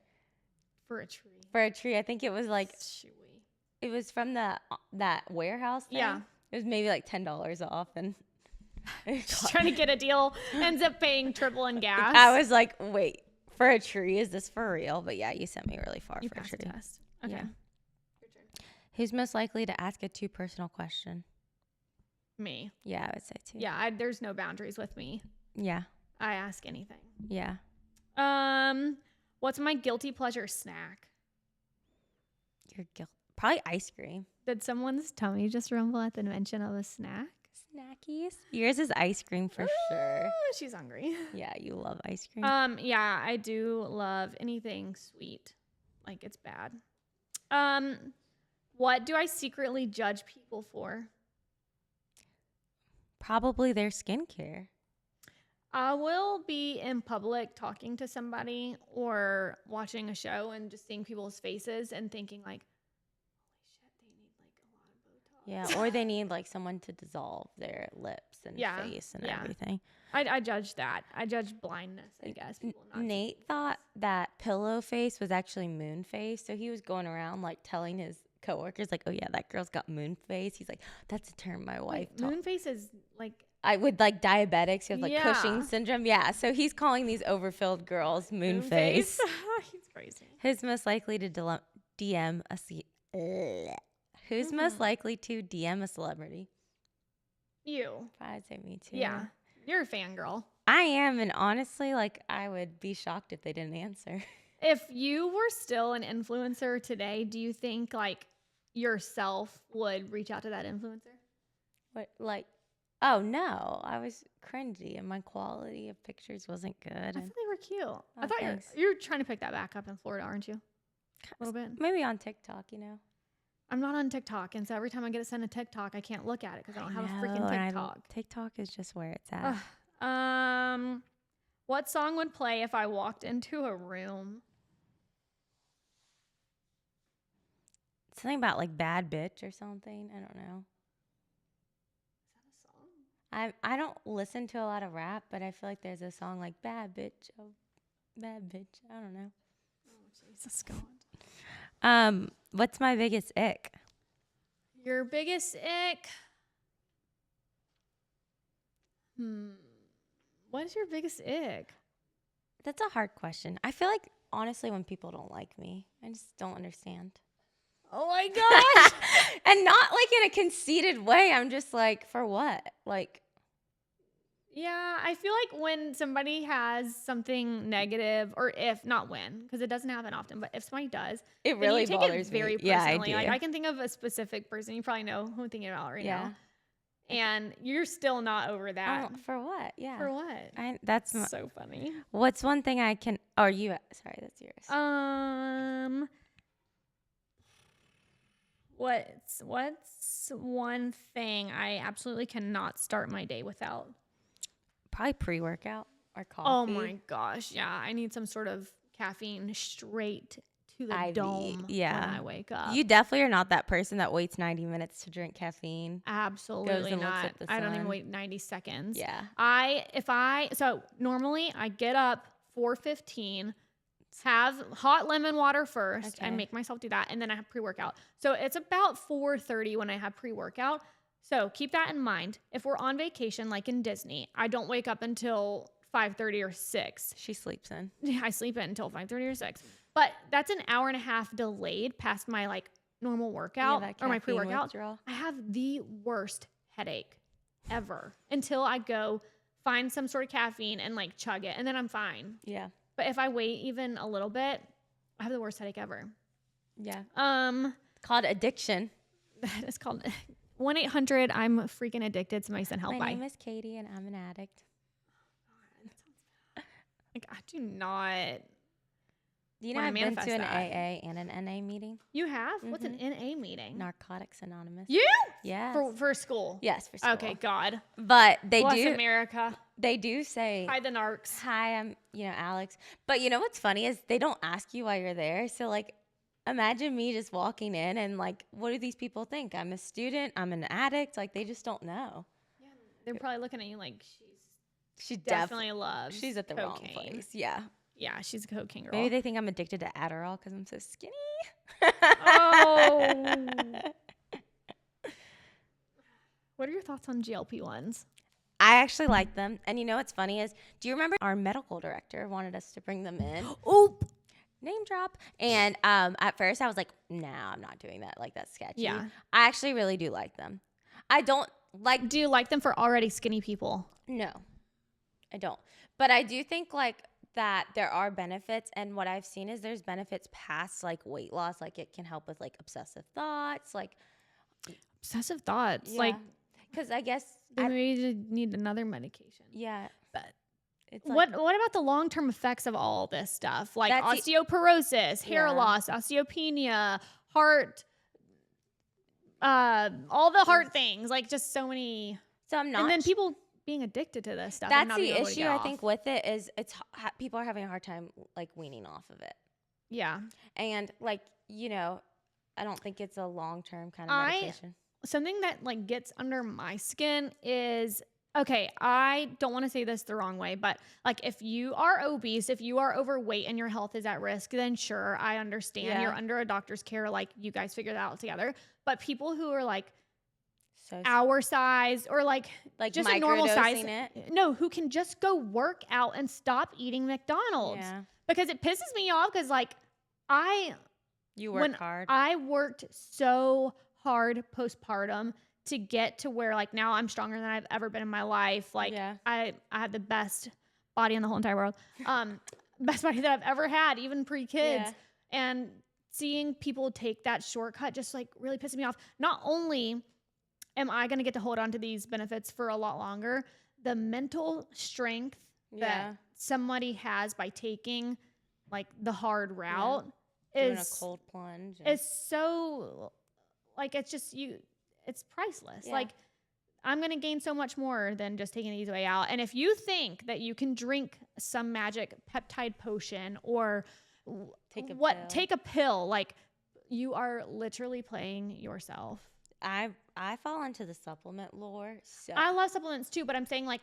for a tree. for a tree. I think it was like, Shooey. it was from that warehouse thing. Yeah. It was maybe like $10 off. And Just trying to get a deal, ends up paying triple in gas. I was like, wait, for a tree? Is this for real? But yeah, you sent me really far You for a passed the tree. test. Okay. Yeah. Your turn. Who's most likely to ask a too personal question? Me. Yeah, I would say too. Yeah, there's no boundaries with me. Yeah. I ask anything. Yeah. What's my guilty pleasure snack? Your guilt. Probably ice cream. Did someone's tummy just rumble at the mention of a snack? Snackies. Yours is ice cream for sure. She's hungry. Yeah, you love ice cream. Yeah, I do love anything sweet. Like it's bad. What do I secretly judge people for? Probably their skincare. I will be in public talking to somebody or watching a show and just seeing people's faces and thinking like, holy shit, they need like a lot of Botox. Yeah, or they need like someone to dissolve their lips and face and everything. I judge that. I judge blindness, I guess. People not Nate thought that pillow face was actually moon face, so he was going around like telling his coworkers like, "Oh yeah, that girl's got moon face." He's like, "That's a term my wife taught." moon face is like I would like diabetics, you have like Yeah. Cushing syndrome. Yeah, so he's calling these overfilled girls moon face. He's crazy. Who's most likely to DM a Who's most likely to DM a celebrity? You. I'd say me too. Yeah. You're a fangirl. I am, and honestly, like I would be shocked if they didn't answer. If you were still an influencer today, do you think like yourself would reach out to that influencer? What like? Oh no, I was cringy, and my quality of pictures wasn't good. I And thought they were cute. I Oh, thought thanks. you're trying to pick that back up in Florida, aren't you? A little bit. maybe on TikTok, you know. I'm not on TikTok, and so every time I get sent a TikTok, I can't look at it because I don't have a freaking know, and TikTok. TikTok is just where it's at. Ugh. What song would play if I walked into a room? Something about like bad bitch or something. I don't know. Is that a song? I don't listen to a lot of rap, but I feel like there's a song like bad bitch, oh, bad bitch. I don't know. Oh, Jesus God. What's my biggest ick? Your biggest ick? What is your biggest ick? That's a hard question. I feel like honestly, when people don't like me, I just don't understand. Oh my gosh. And not like in a conceited way. I'm just like, for what? Like, Yeah, I feel like when somebody has something negative, or if not when, because it doesn't happen often, but if somebody does, it then really you take bothers it very me. Yeah, I personally. do. Like I can think of a specific person. You probably know who I'm thinking about right Yeah. now. And you're still not over that. For what? Yeah. For what? That's So funny. what's one thing I can. Or you? Sorry, that's yours. What's one thing I absolutely cannot start my day without? Probably pre-workout or coffee. Oh my gosh, yeah. I need some sort of caffeine straight to the IV, dome yeah. when I wake up. You definitely are not that person that waits 90 minutes to drink caffeine. Absolutely and looks not. at the I don't even sun. wait 90 seconds. Yeah. So normally I get up 4:15, have hot lemon water first. I Okay. make myself do that, and then I have pre-workout. So it's about 4:30 when I have pre-workout. So keep that in mind. If we're on vacation, like in Disney, I don't wake up until 5:30 or 6. She sleeps in. I sleep in until 5:30 or 6. But that's an hour and a half delayed past my like normal workout that or my caffeine pre-workout. withdrawal. I have the worst headache ever until I go find some sort of caffeine and like chug it, and then I'm fine. Yeah. But if I wait even a little bit, I have the worst headache ever. Yeah. That Called addiction. is called 1-800 I'm freaking addicted. Somebody send help. My name is Katie and I'm an addict. Like, I do not. Do you know wanna I've been manifest to an that. AA and an NA meeting? You have? What's an NA meeting? Narcotics Anonymous. You? Yes. For school. Yes, for school. Okay, God. But they Bless do America. they do say Hide the narcs. hi, I'm Alex. But you know what's funny is they don't ask you why you're there. So like imagine me just walking in and like what do these people think? I'm a student, I'm an addict, like they just don't know. Yeah, they're probably looking at you like She definitely loves. she's at the wrong cocaine. place. Yeah. Yeah, she's a cocaine girl. Maybe they think I'm addicted to Adderall because I'm so skinny. Oh. What are your thoughts on GLP-1s? I actually like them. And you know what's funny is, do you remember our medical director wanted us to bring them in? Oop. Name drop. And at first I was like, no, I'm not doing that. Like, that's sketchy. Yeah. I actually really do like them. I don't like, Do you like them for already skinny people? no, I don't. But I do think like that there are benefits. And what I've seen is there's benefits past like weight loss. Like it can help with like obsessive thoughts. Like, Obsessive thoughts. yeah. Like, because I guess, maybe you need another medication. yeah. But It's like, what about the long-term effects of all this stuff? Like That's osteoporosis, hair Yeah. loss, osteopenia, heart, all the heart things, like just so many. so I'm not. And then people being addicted to this stuff. and That's not the being able to issue get I off. think with it is people are having a hard time like weaning off of it. Yeah. And like, I don't think it's a long-term kind of I- medication. Something that like gets under my skin is, okay, I don't want to say this the wrong way, but like if you are obese, if you are overweight and your health is at risk, then sure, I understand. Yeah. You're under a doctor's care, like you guys figure that out together. But people who are like So our size or like just a normal size, microdosing it. no, who can just go work out and stop eating McDonald's. Yeah. Because it pisses me off because like You work hard. I worked so hard postpartum to get to where like now I'm stronger than I've ever been in my life. Like Yeah. I have the best body in the whole entire world. Best body that I've ever had, even pre-kids. Yeah. And seeing people take that shortcut just like really pisses me off. Not only am I going to get to hold on to these benefits for a lot longer, the mental strength Yeah. that somebody has by taking like the hard route Doing is a cold plunge. it's so like it's just it's priceless. Yeah. Like I'm gonna gain so much more than just taking the easy way out. And if you think that you can drink some magic peptide potion or take a pill, like you are literally playing yourself. I fall into the supplement lore. So I love supplements too, but I'm saying like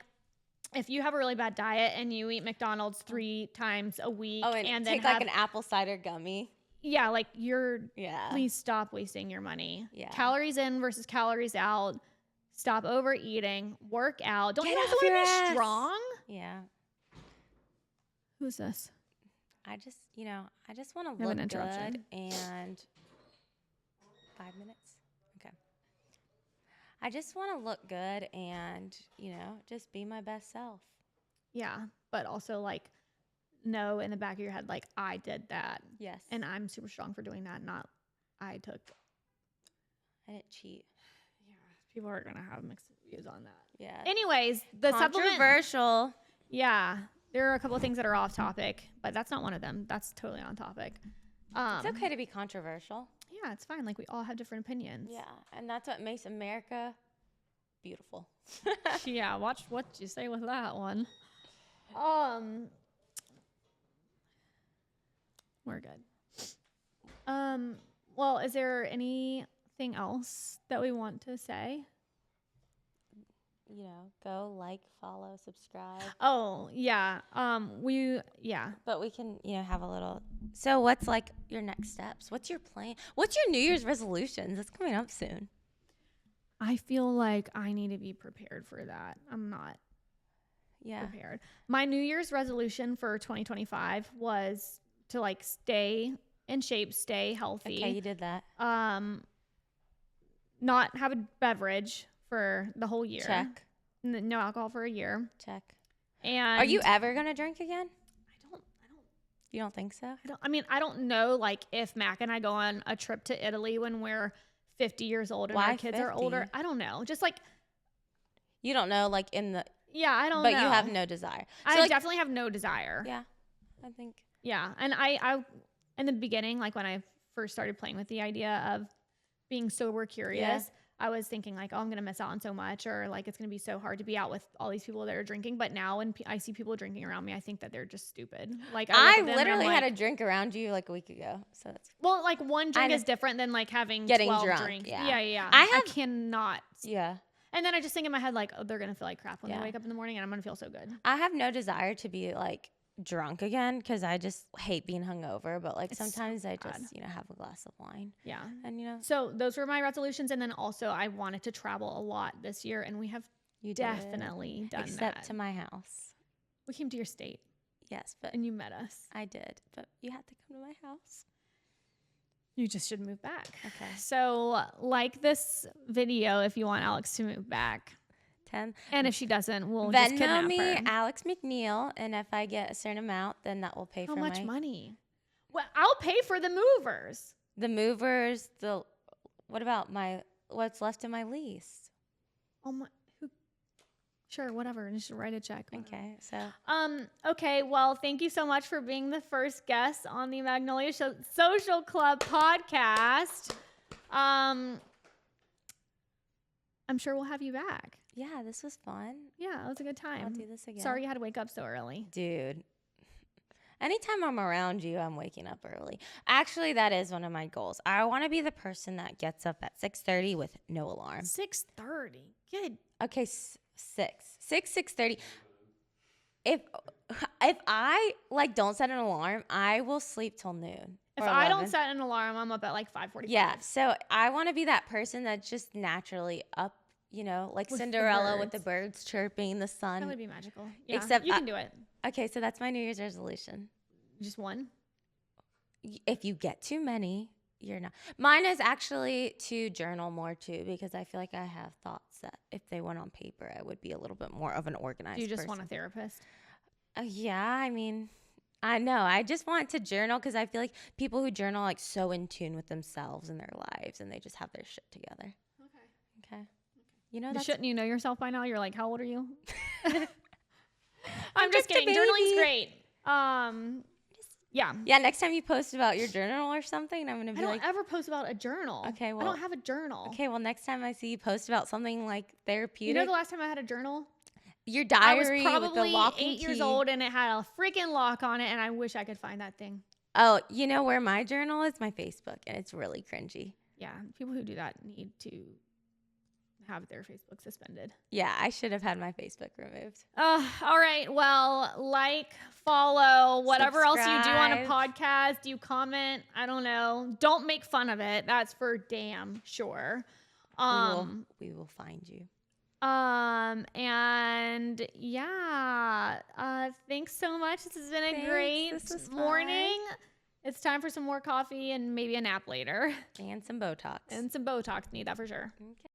if you have a really bad diet and you eat McDonald's 3 times a week and then take like an apple cider gummy. yeah, like Yeah. please stop wasting your money. Yeah. Calories in versus calories out. Stop overeating. Work out. Don't Get you have off to your be ass. strong? Yeah. Who's this? I just want to have an look interruption. good and 5 minutes. Okay. I just want to look good and, just be my best self. Yeah, but also like know in the back of your head like I did that Yes. and I'm super strong for doing that. Not I took. I didn't cheat. Yeah, people are gonna have mixed views on that. Yeah. Anyways, the supplement. Controversial. Yeah, there are a couple of things that are off topic, but that's not one of them. That's totally on topic. It's okay to be controversial. Yeah, it's fine. Like we all have different opinions. Yeah. And that's what makes America beautiful. Yeah, watch what you say with that one. We're good. Well, is there anything else that we want to say? Go like, follow, subscribe. Oh, yeah. But we can, have a little. So what's like your next steps? What's your plan? What's your New Year's resolutions? It's coming up soon. I feel like I need to be prepared for that. I'm not Yeah. prepared. My New Year's resolution for 2025 was to like stay in shape, stay healthy. Okay, you did that. Not have a beverage for the whole year. Check. No alcohol for a year. Check. And Are you ever gonna drink again? I You don't think so? I don't know like if Mac and I go on a trip to Italy when we're 50 years old and Why our kids are 50? older. I don't know. Just like, You don't know, like in the, yeah, I don't but know. you have no desire. So I like, definitely have no desire. yeah, I think. Yeah. And I, in the beginning, like when I first started playing with the idea of being sober curious, I was thinking like, oh, I'm going to miss out on so much, or like, it's going to be so hard to be out with all these people that are drinking. But now when I see people drinking around me, I think that they're just stupid. Like I look at them and I'm literally had a like, drink around you like a week ago. So that's well, like one drink know. is different than like having Getting 12 drunk, drinks. yeah. Yeah. I cannot. yeah. And then I just think in my head, like, oh, they're going to feel like crap when Yeah. they wake up in the morning and I'm going to feel so good. I have no desire to be like drunk again because I just hate being hungover. But like It's sometimes so I bad. just, have a glass of wine Yeah. and, So those were my resolutions. And then also I wanted to travel a lot this year. And we have you definitely done except that. to my house. We came to your state Yes, but and you met us. I did. But you had to come to my house. You just should move back. Okay. So like this video if you want Alex to move back. 10. And if she doesn't, we'll just Venmo kidnap me, her. Alex McNeil, and if I get a certain amount, then that will pay How for much my money? Well, I'll pay for the movers. the movers. What about what's left in my lease? Oh my, sure, whatever. Just write a check. Okay, so Okay, well, thank you so much for being the first guest on the Magnolia Social Club podcast. I'm sure we'll have you back. yeah, this was fun. Yeah, it was a good time. I'll do this again. Sorry you had to wake up so early. Dude. Anytime I'm around you, I'm waking up early. Actually, that is one of my goals. I want to be the person that gets up at 6:30 with no alarm. 6:30. Good. Okay, 6:30. If I like don't set an alarm, I will sleep till noon. If or I don't 11. set an alarm, I'm up at like 5:45. Yeah, so I want to be that person that's just naturally up, like With the Cinderella with the birds. birds chirping, the sun. That would be magical. Yeah, Except you can do it. Okay, so that's my New Year's resolution. Just one. If you get too many, you're not. Mine is actually to journal more too, because I feel like I have thoughts that if they went on paper, I would be a little bit more of an organized Do you just person. want a therapist? Yeah, I mean, I know. I just want to journal because I feel like people who journal like so in tune with themselves and their lives, and they just have their shit together. Okay. That's Shouldn't you know yourself by now? You're like, how old are you? I'm just just a kidding. Journaling's baby. great. Yeah. Yeah, next time you post about your journal or something, I'm gonna I be don't like, ever post about a journal. Okay, I well- don't have a journal. okay, well, next time I see you post about something like You therapeutic, know the last time I had a journal? your I was diary with the probably lock and 8 years key. old and it had a freaking lock on it, and I wish I could find that thing. Oh, you know where my journal is? My Facebook, and it's really cringy. Yeah, people who do that need to have their Facebook suspended. Yeah, I should have had my Facebook removed. All right. Well, follow, whatever else you do on a Subscribe. podcast. You comment. I don't know. Don't make fun of it. That's for damn sure. We will find you. And yeah, thanks so much. This has been a Thanks. great This was fun. morning. It's time for some more coffee and maybe a nap later And some Botox. and some Botox. Need that for sure. Okay.